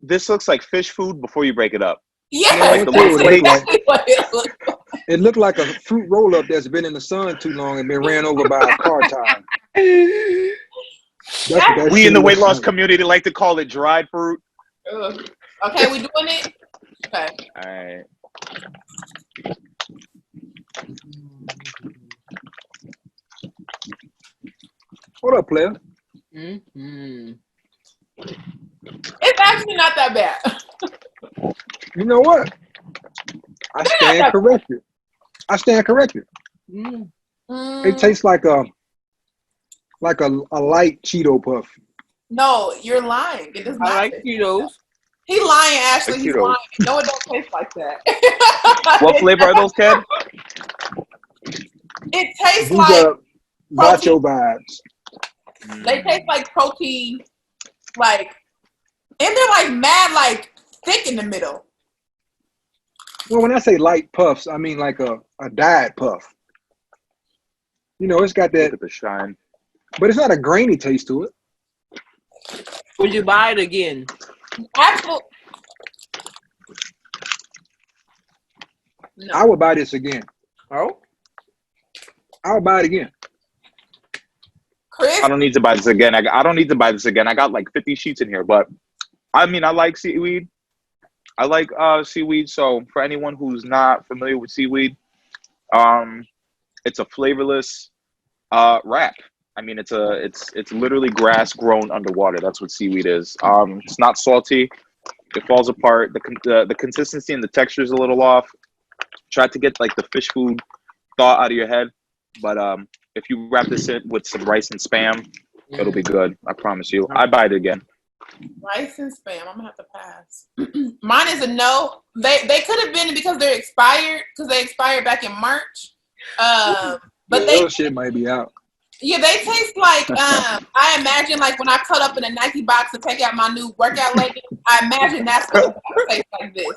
This looks like fish food before you break it up. Yeah, Like the that's little exactly what it looks like. It looked like a fruit roll-up that's been in the sun too long and been ran over by a car tire. That's what that We shit in the weight looks loss like. community like to call it dried fruit. Ugh. Okay, we doing it? Okay. All right. What up, player? Mm-hmm. It's actually not that bad. You know what? I stand corrected. Mm. It tastes like a light Cheeto puff. No, you're lying. It does not. I like taste Cheetos. Like He lying, Ashley. Like He's Cheetos. lying. No, it don't taste like that. What flavor are those, Ted? It tastes These like are nacho vibes. they taste like protein, and they're like mad, like thick in the middle. Well, when I say light puffs, I mean like a dyed puff. It's got Look that, at the shine. but it's not a grainy taste to it. Would you buy it again? Absolutely. No. I would buy this again. Oh. I would buy it again. Chris, I don't need to buy this again. I don't need to buy this again. I got like 50 sheets in here, but I mean, I like seaweed. I like seaweed. So for anyone who's not familiar with seaweed, it's a flavorless wrap. I mean, it's literally grass grown underwater. That's what seaweed is. It's not salty. It falls apart. The consistency and the texture is a little off. Try to get like the fish food thought out of your head, but if you wrap this in with some rice and Spam, it'll be good. I promise you. I'd buy it again. rice and Spam. I'm gonna have to pass. Mine is a no. They could have been because they're expired because they expired back in March. But Those shit might be out. Yeah, they taste like I imagine like when I cut up in a Nike box to take out my new workout leggings. I imagine that's what it tastes like this.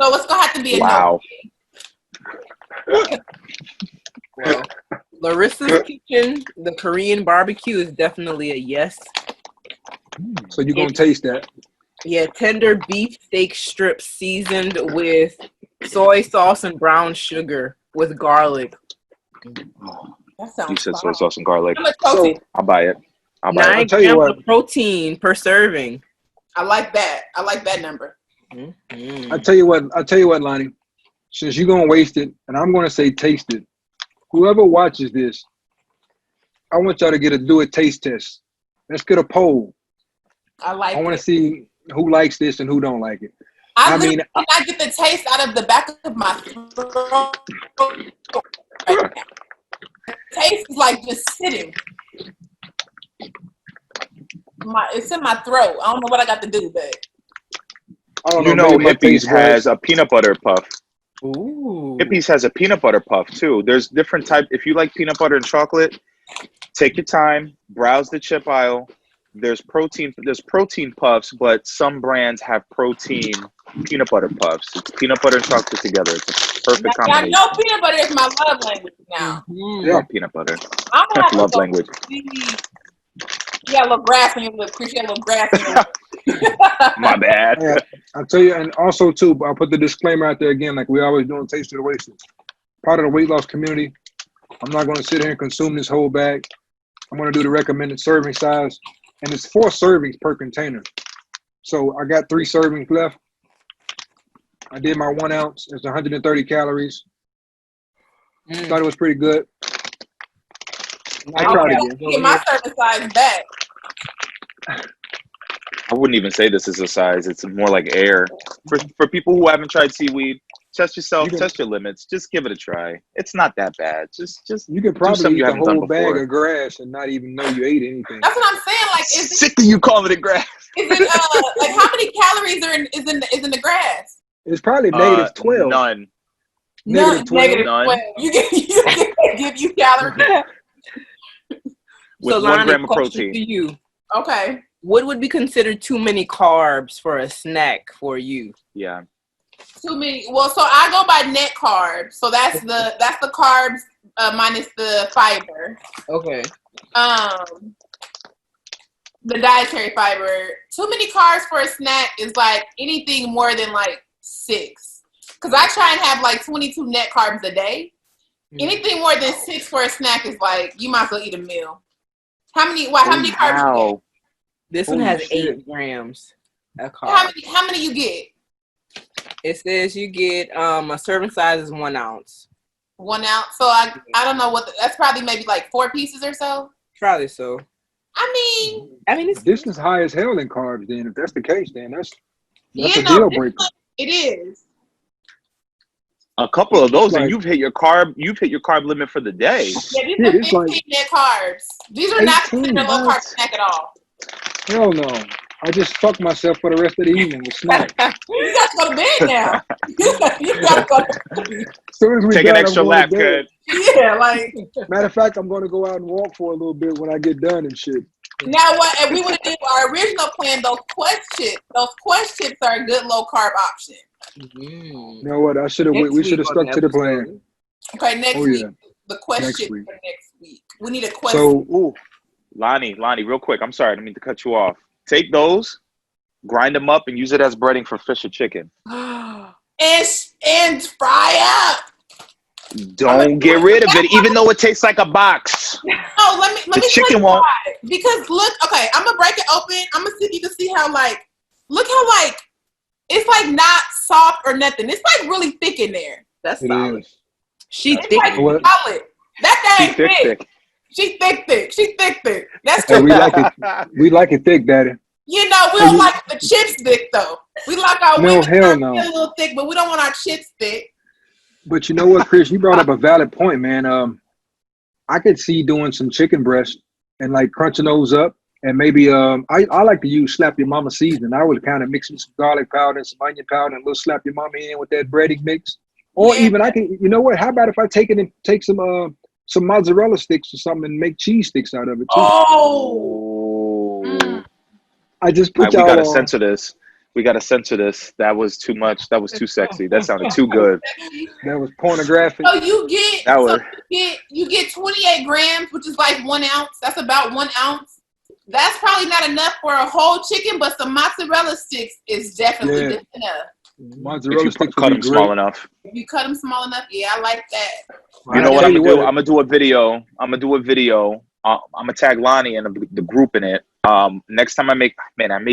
So it's gonna have to be a Wow. Well, Larissa's Kitchen, the Korean barbecue is definitely a yes. So you're gonna taste that. Yeah, tender beef steak strips seasoned with soy sauce and brown sugar with garlic. That sounds You said soy fine. sauce and garlic. How much protein? I'll buy it. 9 tell you grams what. of protein per serving. I like that. I like that number. Mm-hmm. I tell you what, Lonnie. Since you're gonna waste it, and I'm gonna say taste it. Whoever watches this, I want y'all to do a taste test. Let's get a poll. I like I want it. to see who likes this and who don't like it. I I mean, cannot get the taste out of the back of my throat. Right now. The taste is like just sitting. It's in my throat. I don't know what I got to do, but I don't You know, maybe my Hippies taste has buds- a peanut butter puff. Ooh. Hippies has a peanut butter puff too. There's different type. If you like peanut butter and chocolate, take your time, browse the chip aisle. There's protein puffs, but some brands have protein peanut butter puffs. It's peanut butter and chocolate together. It's a perfect I combination. know peanut butter is my love language now. Mhm. Yeah. Peanut butter. I'm gonna have to Love go language. see. You got a little grass on your lip. Chris, you got a little grass on your lip. My bad. Yeah, I'll tell you, and also too, I'll put the disclaimer out there again, like we always do on Taste of the Wasted. Part of the weight loss community. I'm not going to sit here and consume this whole bag. I'm going to do the recommended serving size, and it's 4 servings per container. So I got 3 servings left. I did my 1 ounce. It's 130 calories. Thought it was pretty good. I tried again. Get my serving size back. I wouldn't even say this is a size. It's more like air. For people who haven't tried seaweed, Test yourself. can, Test your limits. Just give it a try. It's not that bad. Just you could do probably something eat you the haven't done whole bag before. of grass and not even know you ate anything. That's what I'm saying. Like, Sick of you calling it grass. is it like how many calories is in the grass? It's probably negative 12. None. Negative 12. Negative None. 12. You give you calories. With So, 1 Lonnie, gram of question protein. to you. Okay. What would be considered too many carbs for a snack for you? Yeah. Too many. Well, so I go by net carbs. So that's the carbs minus the fiber. Okay. The dietary fiber. Too many carbs for a snack is like anything more than like 6. Because I try and have like 22 net carbs a day. Anything more than 6 for a snack is like you might as well eat a meal. How many carbs you get? This one has 8 grams of carbs. How many you get? It says you get a serving size is 1 ounce. 1 ounce. So I don't know that's probably maybe like 4 pieces or so. Probably so. I mean it's This is high as hell in carbs. Then, if that's the case, then that's you a know, deal breaker. it is. A couple of those, Like- and you've hit your carb limit for the day. Yeah, these Yeah, are it's 15 like net carbs. These are not 18, considered a low carb snack at all. Hell no. I just fuck myself for the rest of the evening with snacks. You got to go to bed now. You got to go to bed. As soon as we Take done, an I'm extra going lap, to bed. kid. Yeah, like Matter of fact, I'm going to go out and walk for a little bit when I get done and shit. now what? If we would have did our original plan, those Quest chips are a good low carb option. You know what? We should have stuck to the plan. Okay, next Oh, week yeah. the Quest Next chips week. for next week. We need a Quest. So, Ooh, Lonnie, real quick. I'm sorry, I didn't mean to cut you off. Take those, grind them up, and use it as breading for fish or chicken. and fry up. Don't get rid of it, even though it tastes like a box. Oh, let me The tell chicken you won't. why. Because look, okay, I'm gonna break it open. I'm gonna see if you can see how look how it's like not soft or nothing. It's like really thick in there. That's it solid. is. She's It's thick. like solid. That thing thick. She thick. That's Hey, true. we like it thick, Daddy. You know, we don't like the chips thick though. We like our No, women hell a no. little thick, but we don't want our chips thick. But you know what, Chris? You brought up a valid point, man. I could see doing some chicken breast and like crunching those up. And maybe I like to use slap your mama seasoning. I would kind of mix with some garlic powder and some onion powder and a little slap your mama in with that breading mix. Or even I can, you know what? How about if I take some mozzarella sticks or something and make cheese sticks out of it too? Oh. I just put We y'all gotta on. censor this. We gotta censor this. That was too much. That was too sexy. That sounded too good. That was pornographic. So you get That was. you get 28 grams, which is like 1 ounce. That's about 1 ounce. That's probably not enough for a whole chicken, but some mozzarella sticks is definitely good enough. Mozzarella If you sticks cut would them be small great. enough. If you cut them small enough, yeah, I like that. You know what I'll I'm tell gonna you do? what. I'm gonna do a video. I'm gonna tag Lonnie and the group in it. Next time I made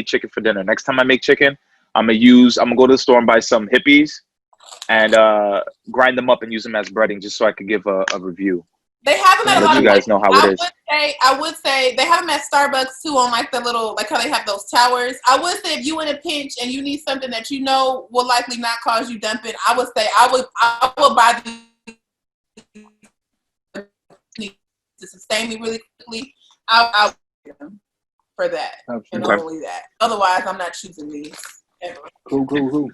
chicken for dinner. Next time I make chicken, I'm gonna go to the store and buy some hippies and grind them up and use them as breading, just so I could give a review. They have them at a Let lot you of guys places. know how it is. I would say they have them at Starbucks too, on like the little, like how they have those towers. I would say if you in a pinch and you need something that you know will likely not cause you dumping, I would say I would buy these to sustain me really quickly. I would for that. Absolutely. And only that. Otherwise, I'm not choosing these ever. Cool.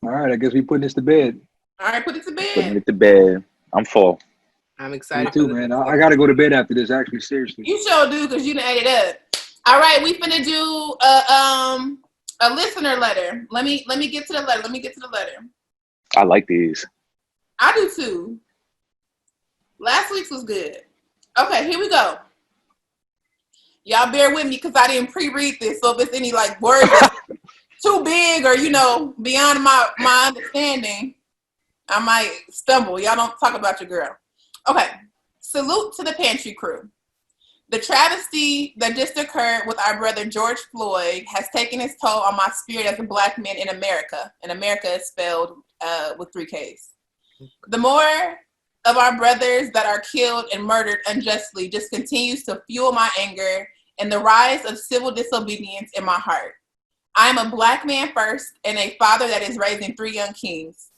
All right, I guess we putting this to bed. All right, put it to Putting bed. it to bed. I'm full. I'm Me excited too, man. I got to go to bed after this. Actually, seriously. You sure do, because you done ate it up. All right, we finna do a listener letter. Let me get to the letter. I like these. I do too. Last week's was good. Okay, here we go. Y'all bear with me because I didn't pre-read this, so if it's any like words too big or beyond my understanding, I might stumble. Y'all don't talk about your girl. Okay. Salute to the Pantry Crew. The travesty that just occurred with our brother George Floyd has taken its toll on my spirit as a Black man in America. And America is spelled with 3 Ks. The more of our brothers that are killed and murdered unjustly just continues to fuel my anger and the rise of civil disobedience in my heart. I am a Black man first and a father that is raising 3 young kings.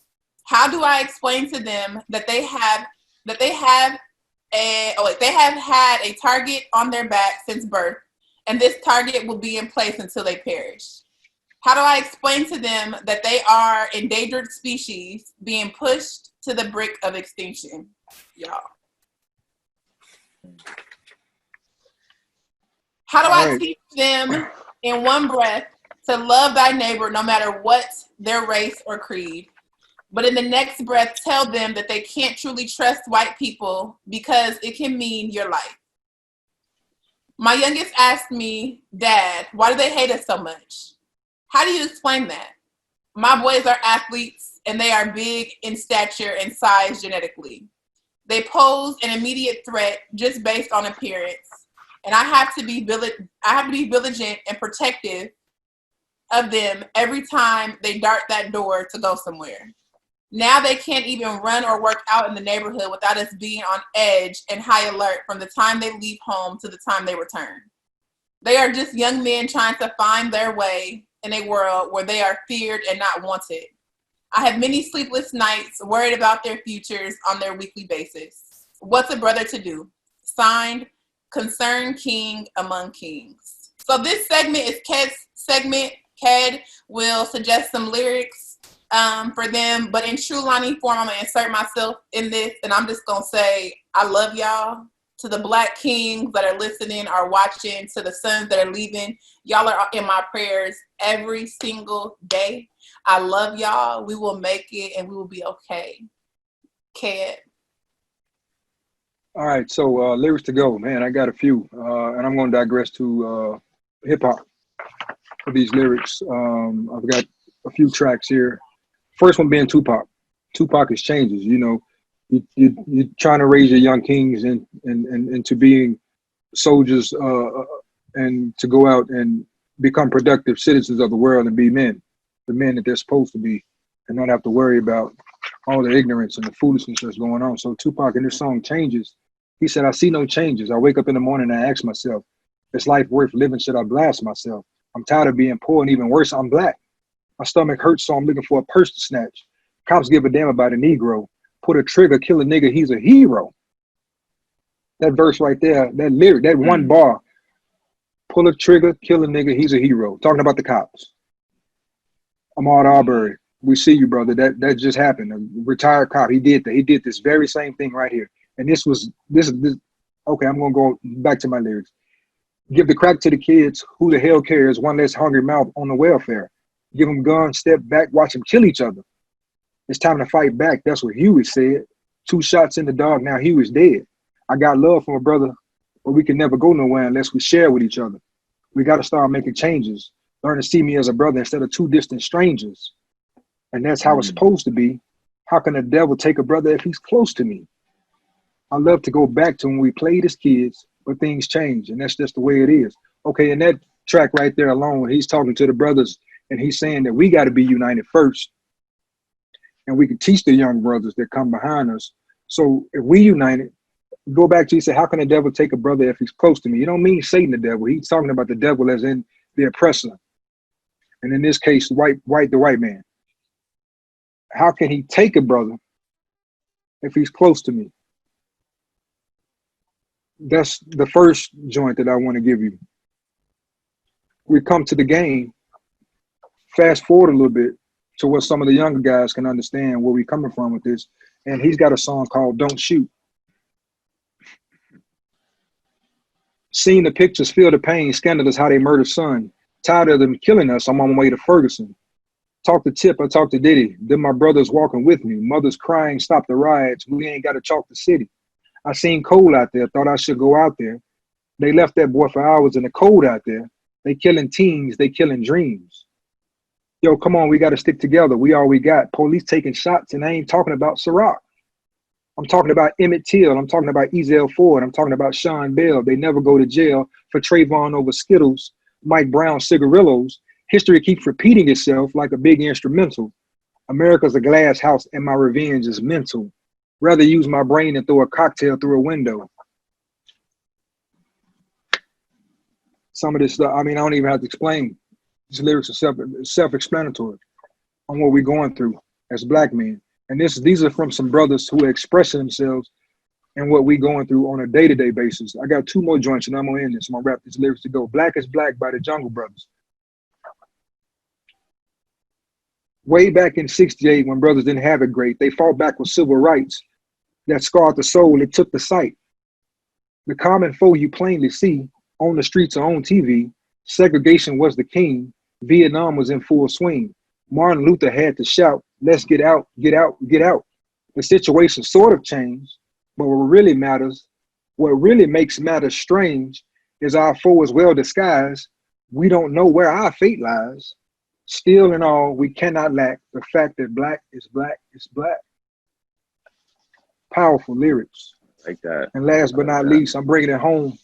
How do I explain to them that they have had a target on their back since birth, and this target will be in place until they perish? How do I explain to them that they are endangered species being pushed to the brink of extinction? Y'all. How do I teach them in one breath to love thy neighbor no matter what their race or creed, but in the next breath tell them that they can't truly trust white people because it can mean your life? My youngest asked me, Dad, why do they hate us so much? How do you explain that? My boys are athletes and they are big in stature and size genetically. They pose an immediate threat just based on appearance. And I have to be vigilant and protective of them every time they dart that door to go somewhere. Now they can't even run or work out in the neighborhood without us being on edge and high alert from the time they leave home to the time they return. They are just young men trying to find their way in a world where they are feared and not wanted. I have many sleepless nights worried about their futures on their weekly basis. What's a brother to do? Signed, Concerned King Among Kings. So this segment is Ked's segment. Ked will suggest some lyrics for them, but in true Lonnie form, I'm gonna insert myself in this, and I'm just gonna say, I love y'all. To the Black kings that are listening or watching, to the sons that are leaving, y'all are in my prayers every single day. I love y'all. We will make it, and we will be okay. Ked. All right, so lyrics to go, man. I got a few, and I'm going to digress to hip hop for these lyrics. I've got a few tracks here. First one being Tupac. Tupac is changes. You know, you're trying to raise your young kings into being soldiers and to go out and become productive citizens of the world and be men, the men that they're supposed to be, and not have to worry about all the ignorance and the foolishness that's going on. So Tupac in this song Changes, he said, I see no changes. I wake up in the morning and I ask myself, is life worth living? Should I blast myself? I'm tired of being poor, and even worse, I'm Black. My stomach hurts, so I'm looking for a purse to snatch. Cops give a damn about a Negro. Put a trigger, kill a nigga, he's a hero. That verse right there, that lyric, that one bar, pull a trigger, kill a nigga, he's a hero. Talking about the cops. Ahmaud Arbery, we see you, brother. That just happened. A retired cop, he did that. He did this very same thing right here. And this. Okay, I'm gonna go back to my lyrics. Give the crack to the kids. Who the hell cares? One less hungry mouth on the welfare. Give them guns, step back, watch them kill each other. It's time to fight back. That's what Huey said. 2 shots in the dog, now Huey's dead. I got love for my brother, but we can never go nowhere unless we share with each other. We got to start making changes. Learn to see me as a brother instead of 2 distant strangers. And that's how it's supposed to be. How can the devil take a brother if he's close to me? I love to go back to when we played as kids, but things change, and that's just the way it is. Okay, in that track right there alone, he's talking to the brothers, and he's saying that we got to be united first. And we can teach the young brothers that come behind us. So if we united, go back to, he said, how can the devil take a brother if he's close to me? You don't mean Satan the devil. He's talking about the devil as in the oppressor. And in this case, the white man. How can he take a brother if he's close to me? That's the first joint that I want to give you. We come to the game, fast forward a little bit to what some of the younger guys can understand where we're coming from with this. And he's got a song called Don't Shoot. Seeing the pictures, feel the pain, scandalous how they murder son. Tired of them killing us, I'm on my way to Ferguson. Talk to Tip, I talk to Diddy. Then my brothers walking with me. Mothers crying, stop the riots. We ain't got to chalk the city. I seen Cole out there, thought I should go out there. They left that boy for hours in the cold out there. They killing teens, they killing dreams. Yo, come on, we got to stick together. We all we got. Police taking shots, and I ain't talking about Ciroc. I'm talking about Emmett Till. I'm talking about Ezell Ford. I'm talking about Sean Bell. They never go to jail for Trayvon over Skittles, Mike Brown cigarillos. History keeps repeating itself like a big instrumental. America's a glass house, and my revenge is mental. Rather use my brain than throw a cocktail through a window. Some of this stuff, I mean, I don't even have to explain. These lyrics are self-explanatory on what we're going through as black men. And these are from some brothers who are expressing themselves and what we going through on a day-to-day basis. I got 2 more joints and I'm gonna end this. I'm gonna wrap these lyrics to go. Black is Black by the Jungle Brothers. Way back in 68, when brothers didn't have it great, they fought back with civil rights that scarred the soul, it took the sight. The common foe you plainly see on the streets or on TV. Segregation was the king. Vietnam was in full swing. Martin Luther had to shout, let's get out, get out, get out. The situation sort of changed, but what really makes matters strange is our foe is well disguised. We don't know where our fate lies. Still in all, we cannot lack the fact that black is black is black. Powerful lyrics. Like that. And last but not least, I'm bringing it home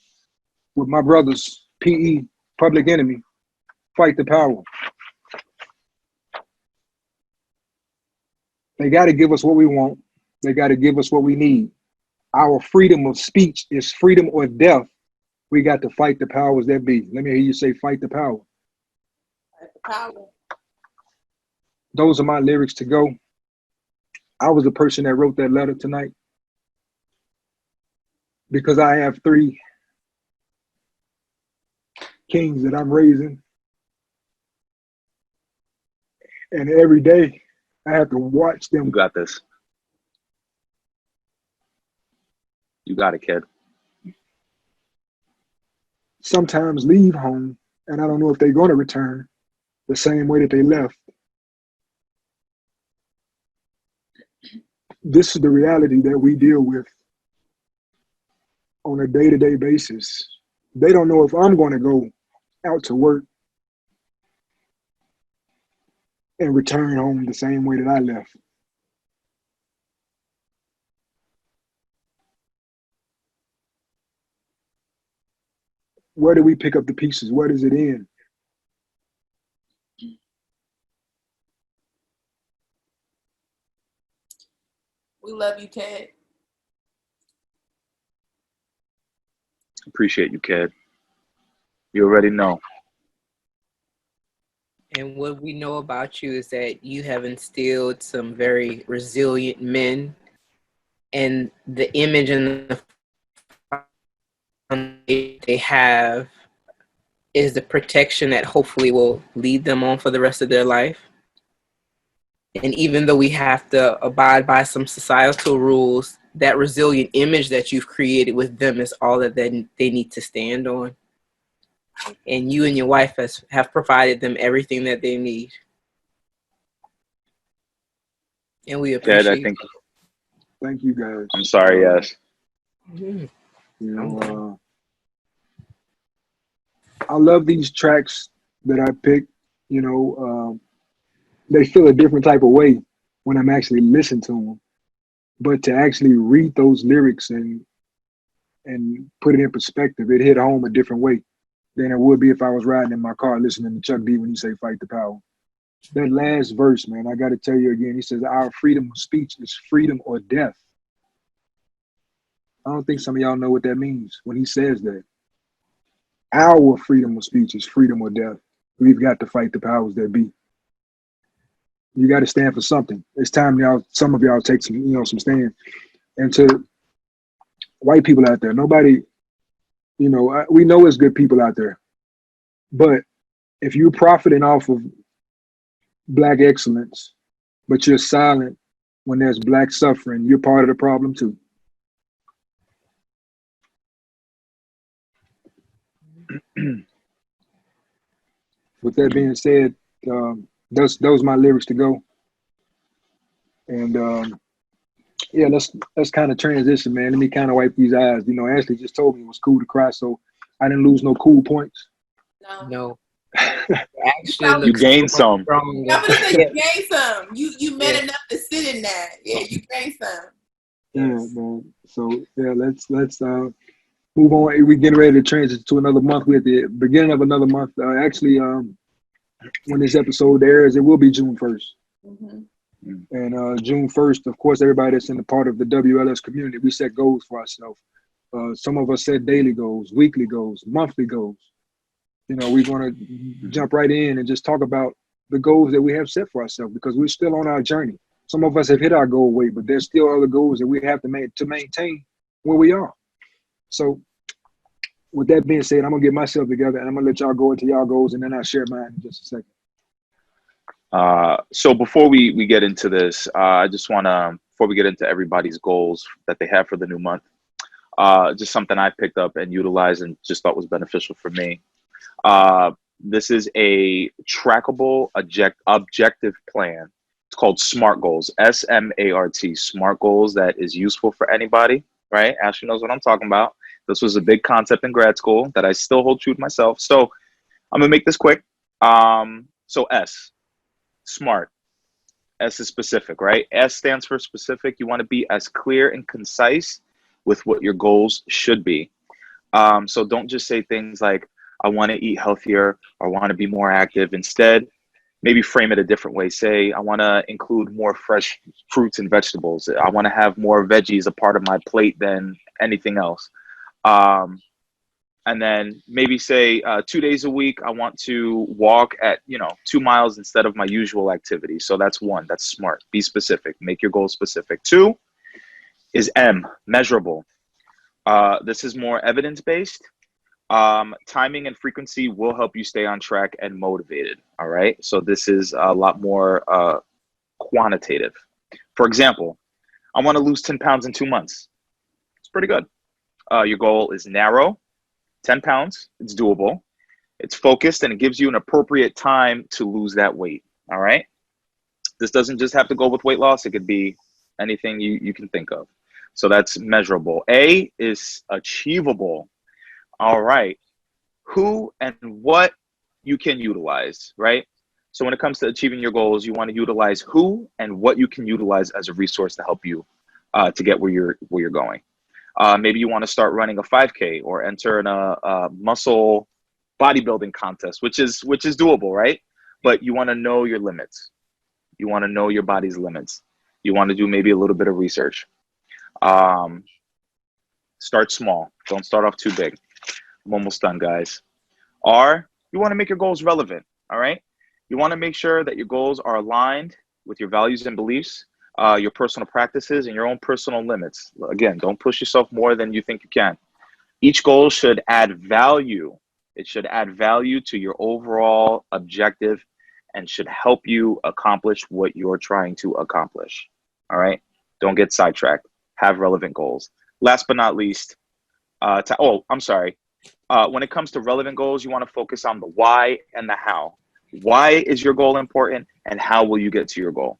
with my brothers, PE, Public Enemy, Fight the Power. They got to give us what we want. They got to give us what we need. Our freedom of speech is freedom or death. We got to fight the powers that be. Let me hear you say, fight the power. Fight the power. Those are my lyrics to go. I was the person that wrote that letter tonight because I have 3 kings that I'm raising. And every day I have to watch them. You got this. You got it, kid. Sometimes leave home, and I don't know if they're going to return the same way that they left. This is the reality that we deal with on a day-to-day basis. They don't know if I'm going to go out to work and return home the same way that I left. Where do we pick up the pieces? Where does it end? We love you, Ted. Appreciate you, kid. You already know. And what we know about you is that you have instilled some very resilient men, and the image and the they have is the protection that hopefully will lead them on for the rest of their life. And even though we have to abide by some societal rules, that resilient image that you've created with them is all that they need to stand on. And you and your wife have provided them everything that they need. And we appreciate Ted, Thank you, guys. I'm sorry, yes. Mm-hmm. You know, I love these tracks that I pick. You know, they feel a different type of way when I'm actually listening to them. But to actually read those lyrics and put it in perspective, it hit home a different way than it would be if I was riding in my car listening to Chuck D when he say "Fight the Power." That last verse, man, I got to tell you again. He says, "Our freedom of speech is freedom or death." I don't think some of y'all know what that means when he says that. Our freedom of speech is freedom or death. We've got to fight the powers that be. You got to stand for something. It's time some of y'all take some stand. And to white people out there, nobody, we know there's good people out there. But if you're profiting off of black excellence, but you're silent when there's black suffering, you're part of the problem too. With that being said, those my lyrics to go. And yeah, let's kind of transition, man. Let me kind of wipe these eyes. Ashley just told me it was cool to cry, so I didn't lose no cool points. No. Actually, you gained some. I'm gonna say you gained some. You met enough to sit in that. Yeah, you gained some. Yeah, man. So yeah, let's move on. We're getting ready to transition to another month. We're at the beginning of another month. Actually, when this episode airs, it will be June 1st. Mm-hmm. And June 1st, of course, everybody that's in the part of the WLS community, we set goals for ourselves. Some of us set daily goals, weekly goals, monthly goals. we're going to jump right in and just talk about the goals that we have set for ourselves, because we're still on our journey. Some of us have hit our goal weight, but there's still other goals that we have to maintain where we are. So with that being said, I'm going to get myself together and I'm going to let y'all go into y'all goals, and then I'll share mine in just a second. So before we get into this, I just want to, before we get into everybody's goals that they have for the new month, just something I picked up and utilized and just thought was beneficial for me. This is a trackable objective plan. It's called SMART goals, SMART, SMART goals, that is useful for anybody, right? Ashley knows what I'm talking about. This was a big concept in grad school that I still hold true to myself. So I'm gonna make this quick. So S, SMART. S is specific, right? S stands for specific. You want to be as clear and concise with what your goals should be. So don't just say things like, I want to eat healthier, or I want to be more active. Instead, maybe frame it a different way. Say, I want to include more fresh fruits and vegetables. I want to have more veggies a part of my plate than anything else. And then maybe say 2 days a week, I want to walk at, 2 miles instead of my usual activity. So that's one, that's SMART. Be specific, make your goal specific. 2 is M, measurable. This is more evidence-based. Timing and frequency will help you stay on track and motivated. All right. So this is a lot more quantitative. For example, I want to lose 10 pounds in 2 months. It's pretty good. Your goal is narrow, 10 pounds. It's doable. It's focused, and it gives you an appropriate time to lose that weight. All right. This doesn't just have to go with weight loss. It could be anything you can think of. So that's measurable. A is achievable. All right. Who and what you can utilize, right? So when it comes to achieving your goals, you want to utilize who and what you can utilize as a resource to help you to get where you're going. Maybe you want to start running a 5K or enter in a muscle bodybuilding contest, which is doable, right? But you want to know your limits. You want to know your body's limits. You want to do maybe a little bit of research. Start small. Don't start off too big. I'm almost done, guys. R, you want to make your goals relevant, all right? You want to make sure that your goals are aligned with your values and beliefs, your personal practices, and your own personal limits. Again, don't push yourself more than you think you can. Each goal should add value. It should add value to your overall objective and should help you accomplish what you're trying to accomplish, all right? Don't get sidetracked. Have relevant goals. Last but not least, when it comes to relevant goals, you want to focus on the why and the how. Why is your goal important, and how will you get to your goal?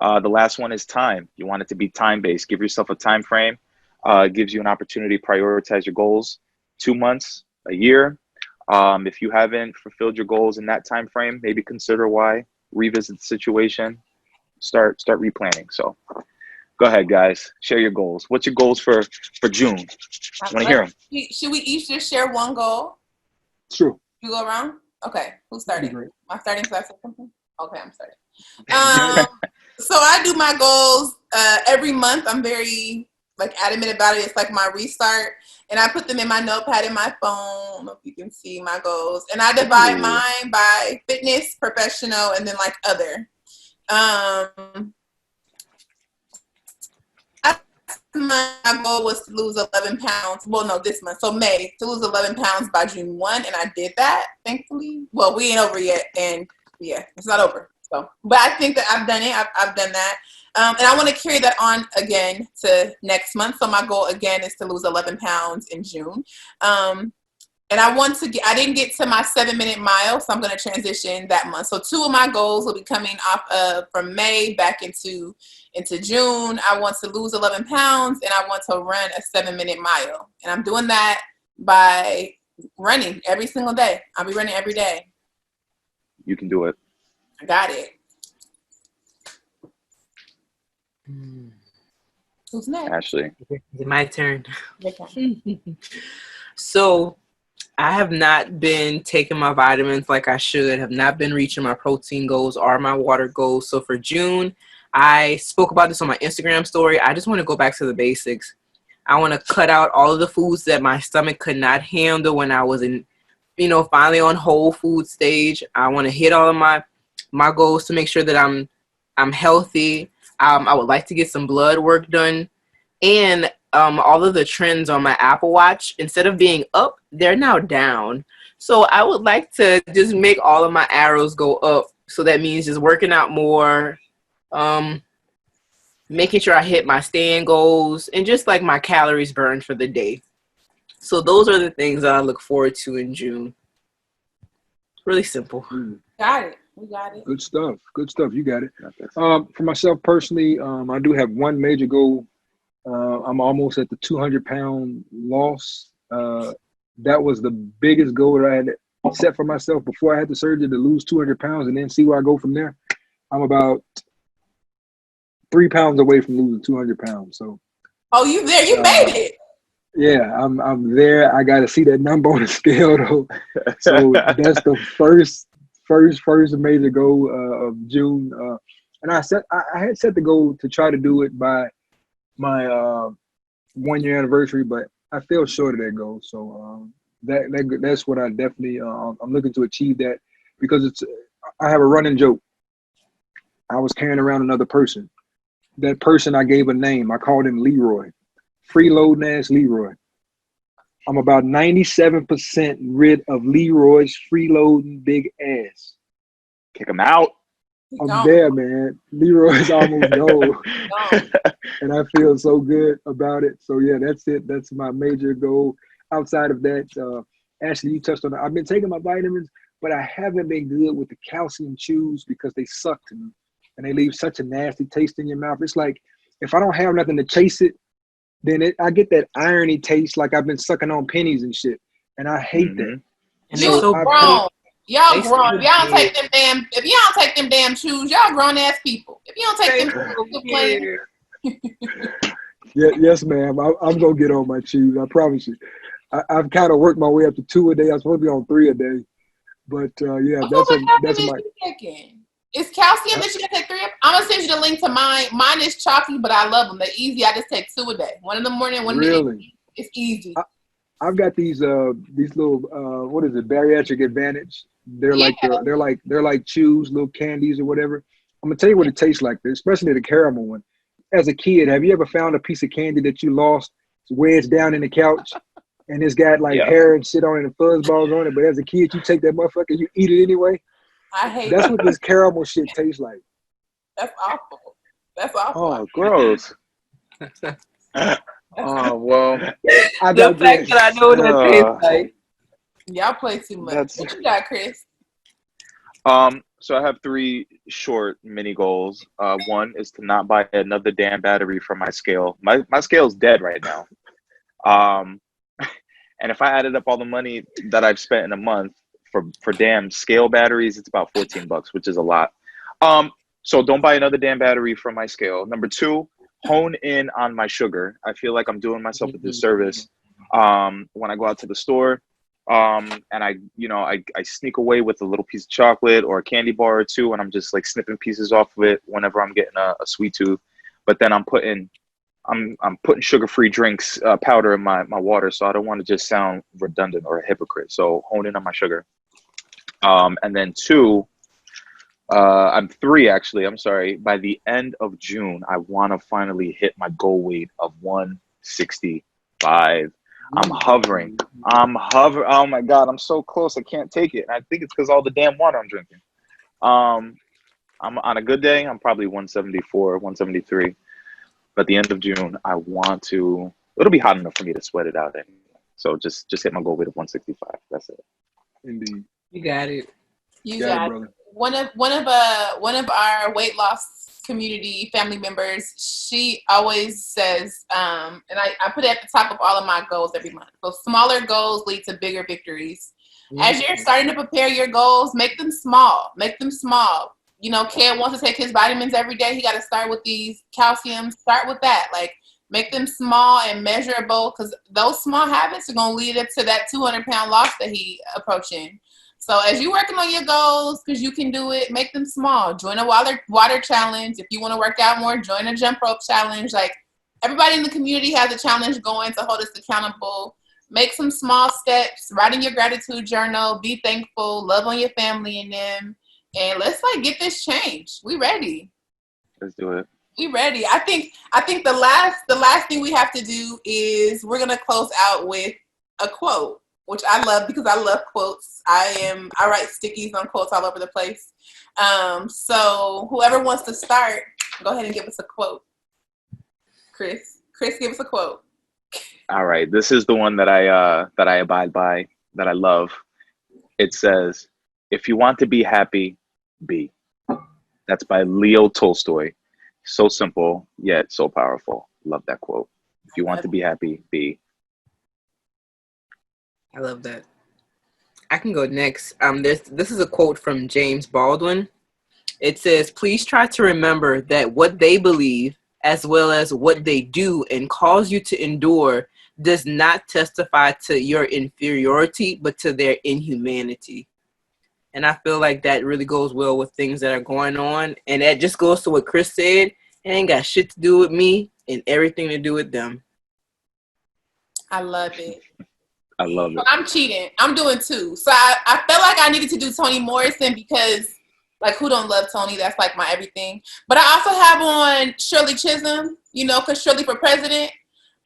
The last one is time. You want it to be time-based. Give yourself a time frame. It gives you an opportunity to prioritize your goals. 2 months, a year. If you haven't fulfilled your goals in that time frame, maybe consider why. Revisit the situation. Start replanning. So go ahead, guys. Share your goals. What's your goals for June? I want to hear them. Should we each just share one goal? Sure. You go around? Okay. Who's starting? Am I starting? So I say something? Okay, I'm starting. So I do my goals every month. I'm very adamant about it. It's like my restart. And I put them in my notepad in my phone. I don't know if you can see my goals. And I divide mine by fitness, professional, and then other. My goal was to lose 11 pounds. Well, no, this month. So May, to lose 11 pounds by June 1. And I did that, thankfully. Well, we ain't over yet. And yeah, it's not over. So, but I think that I've done it. I've done that. And I want to carry that on again to next month. So my goal again is to lose 11 pounds in June. And I didn't get to my 7-minute mile, so I'm going to transition that month. So 2 of my goals will be coming off from May back into June. I want to lose 11 pounds and I want to run a 7-minute mile. And I'm doing that by running every single day. I'll be running every day. You can do it. I got it. Who's next? Ashley. My turn. So I have not been taking my vitamins like I should, have not been reaching my protein goals or my water goals. So for June, I spoke about this on my Instagram story. I just want to go back to the basics. I want to cut out all of the foods that my stomach could not handle when I was in finally on whole food stage. I want to hit all of my goals to make sure that I'm healthy. I would like to get some blood work done, and all of the trends on my Apple Watch, instead of being up, they're now down. So I would like to just make all of my arrows go up. So that means just working out more, making sure I hit my stand goals, and just like my calories burned for the day. So those are the things that I look forward to in June. Really simple. Got it. We got it. Good stuff. Good stuff. You got it. For myself personally, I do have one major goal. I'm almost at the 200-pound loss. That was the biggest goal that I had set for myself before I had the surgery, to lose 200 pounds and then see where I go from there. I'm about 3 pounds away from losing 200 pounds. So. Oh, you there? You made it. Yeah, I'm there. I got to see that number on the scale though. So that's the first major goal of June. And I had set the goal to try to do it by my 1 year anniversary, but I fell short of that goal. So that's what I definitely I'm looking to achieve, that because I have a running joke. I was carrying around another person. That person, I gave a name. I called him Leroy. Freeloading ass Leroy. I'm about 97% rid of Leroy's freeloading big ass. Kick him out. I'm there, man. Leroy's almost gone. And I feel so good about it. So yeah, that's it. That's my major goal. Outside of that, Ashley, you touched on it. I've been taking my vitamins, but I haven't been good with the calcium chews because they suck to me. And they leave such a nasty taste in your mouth. It's like, if I don't have nothing to chase it, then I get that irony taste, like I've been sucking on pennies and shit. And I hate that. And they're so grown. Y'all grown. If y'all don't take them damn, if y'all don't take them damn shoes, y'all grown ass people. If you don't take them shoes, yeah, yes, ma'am. I'm gonna get on my shoes. I promise you. I've kind of worked my way up to 2 a day. I'm supposed to be on 3 a day, but yeah, that's my. It's calcium that you can take 3 of. I'm gonna send you the link to mine. Mine is chalky, but I love them. They're easy. I just take 2 a day. 1 in the morning, 1 in the evening. It's easy. I've got these little what is it, bariatric advantage. They're like chews, little candies or whatever. I'm gonna tell you what it tastes like, especially the caramel one. As a kid, have you ever found a piece of candy that you lost wedged down in the couch and it's got like hair and shit on it and fuzz balls on it, but as a kid you take that motherfucker and you eat it anyway? I hate That's what this caramel shit tastes like. That's awful. That's awful. Oh, gross. Oh, well. The fact that I know what that tastes like. Y'all play too much. What you got, Chris? So I have 3 short mini goals. One is to not buy another damn battery for my scale. My scale's dead right now. And if I added up all the money that I've spent in a month for damn scale batteries, it's about $14, which is a lot. So don't buy another damn battery for my scale. Number 2, hone in on my sugar. I feel like I'm doing myself a disservice when I go out to the store. And I sneak away with a little piece of chocolate or a candy bar or 2, and I'm just like snipping pieces off of it whenever I'm getting a sweet tooth. But then I'm putting sugar-free drinks powder in my water, so I don't want to just sound redundant or a hypocrite. So hone in on my sugar. And then 2, I'm 3 actually. I'm sorry. By the end of June, I want to finally hit my goal weight of 165. I'm hovering. Oh my God, I'm so close. I can't take it. And I think it's because all the damn water I'm drinking. I'm on a good day, I'm probably 174, 173. But at the end of June, I want to. It'll be hot enough for me to sweat it out anyway. So just hit my goal weight of 165. That's it. Indeed. You got it. You got it, brother. One of our weight loss community family members, she always says, and I put it at the top of all of my goals every month. So smaller goals lead to bigger victories. Mm-hmm. As you're starting to prepare your goals, make them small. You know, Ken wants to take his vitamins every day. He got to start with these calciums. Start with that. Like, make them small and measurable, because those small habits are going to lead up to that 200-pound loss that he approaching. So as you're working on your goals, because you can do it, make them small. Join a water challenge. If you want to work out more, join a jump rope challenge. Like, everybody in the community has a challenge going to hold us accountable. Make some small steps. Write in your gratitude journal. Be thankful. Love on your family and them. And let's like get this change. We ready. Let's do it. We ready. I think the last thing we have to do is we're gonna close out with a quote, which I love because I love quotes. I write stickies on quotes all over the place. So whoever wants to start, go ahead and give us a quote. Chris, give us a quote. All right, this is the one that I abide by, that I love. It says, "If you want to be happy, be." That's by Leo Tolstoy. So simple, yet so powerful. Love that quote. If you want to be happy, be. I love that. I can go next. This is a quote from James Baldwin. It says, "Please try to remember that what they believe, as well as what they do and cause you to endure, does not testify to your inferiority, but to their inhumanity." And I feel like that really goes well with things that are going on. And that just goes to what Chris said. It ain't got shit to do with me and everything to do with them. I love it. I love it. I'm cheating. I'm doing two. So I felt like I needed to do Toni Morrison because, like, who don't love Toni? That's like my everything. But I also have on Shirley Chisholm, because Shirley for president.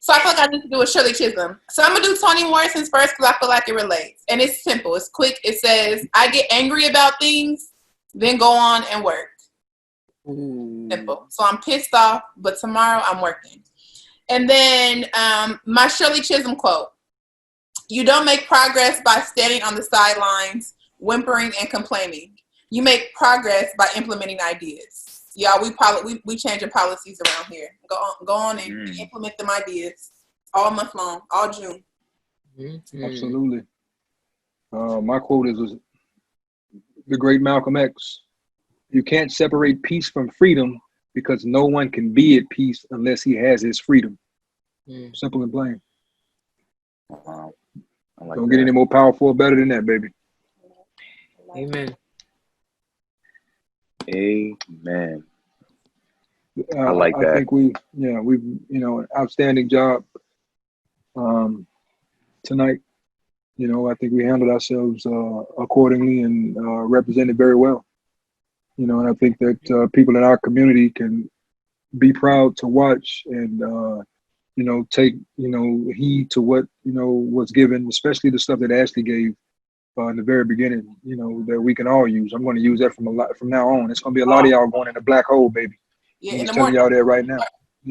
So I feel like I need to do a Shirley Chisholm. So I'm going to do Toni Morrison's first because I feel like it relates. And it's simple. It's quick. It says, "I get angry about things, then go on and work." Ooh. Simple. So I'm pissed off, but tomorrow I'm working. And then my Shirley Chisholm quote: "You don't make progress by standing on the sidelines, whimpering and complaining. You make progress by implementing ideas." Y'all, we changing policies around here. Go on and implement them ideas all month long, all June. Mm-hmm. Absolutely. My quote is the great Malcolm X: "You can't separate peace from freedom because no one can be at peace unless he has his freedom." Simple and plain. Wow. I like Don't that. get any more powerful or better than that, baby. Amen. Amen. I like that. I think we've an outstanding job tonight. I think we handled ourselves accordingly and represented very well. And I think that people in our community can be proud to watch and take heed to what was given, especially the stuff that Ashley gave in the very beginning. That we can all use. I'm going to use that from now on. It's going to be a lot of y'all going in the black hole, baby. Yeah, I'm in the just telling morning. y'all that right now.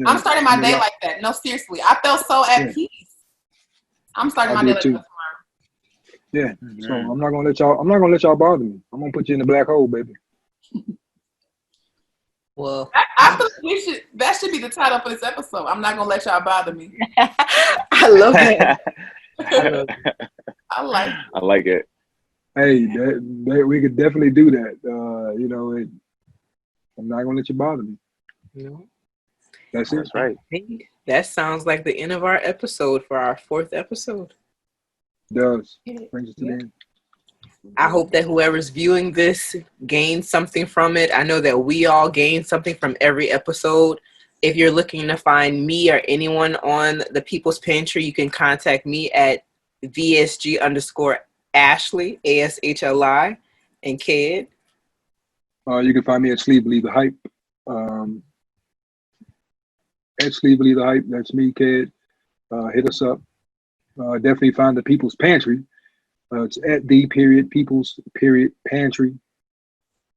I'm starting my day like that. No, seriously. I felt so at peace. I'm starting my day like that tomorrow. Yeah. So I'm not gonna let y'all bother me. I'm gonna put you in the black hole, baby. Well, I feel like that should be the title for this episode. I'm not gonna let y'all bother me. I love that. I like it. I like it. Hey, we could definitely do that. I'm not gonna let you bother me. That's it. That's right. That sounds like the end of our episode for our 4th episode. It does. Brings us to the end. I hope that whoever's viewing this gains something from it. I know that we all gain something from every episode. If you're looking to find me or anyone on the People's Pantry, you can contact me at VSG_Ashley, ASHLI, and Ked. You can find me at Sleeve Believe the Hype. At Sleeve Believe the Hype, that's me, Ked. Hit us up. Definitely find the People's Pantry. It's at @People's_Pantry.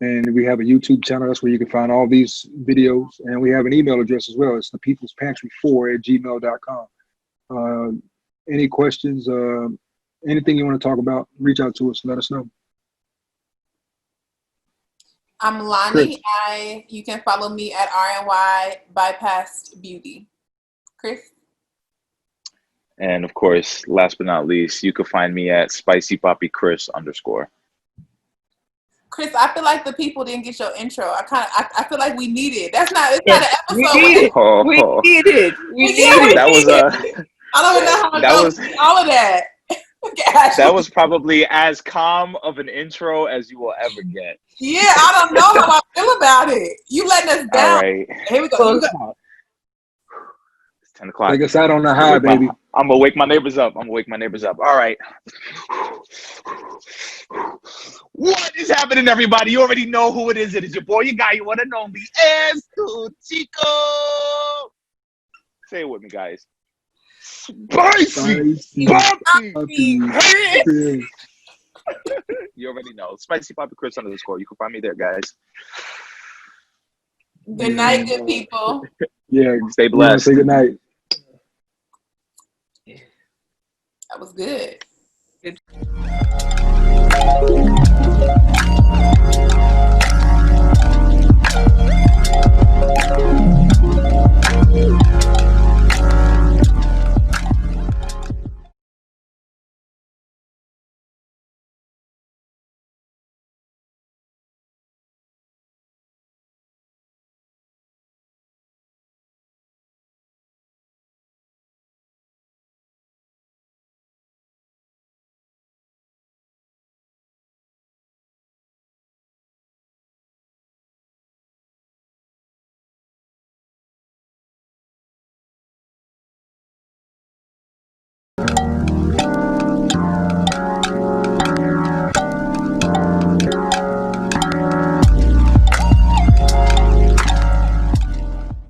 And we have a YouTube channel. That's where you can find all these videos. And we have an email address as well. It's thepeoplespantry4@gmail.com. Any questions, anything you want to talk about, reach out to us. Let us know. I'm Lonnie. You can follow me at RNY Bypassed Beauty. Chris? And of course, last but not least, you can find me at Spicy Papi Chris _. Chris, I feel like the people didn't get your intro. I feel like we need it. It's not an episode. We need it. We need it. That was I don't know how to go through all of that. That was probably as calm of an intro as you will ever get. Yeah, I don't know how I feel about it. You letting us down. All right. Here we go. It's 10 o'clock. Take us out on the high, baby. I'm gonna wake my neighbors up. All right. What is happening, everybody? You already know who it is. It is your boy, your guy, you wanna know me. Es tu chico. Say it with me, guys. Spicy Papi Chris. You already know. Spicy Papi Chris _. You can find me there, guys. Good night, good people. Yeah. Stay blessed. Say good night. That was good. Good.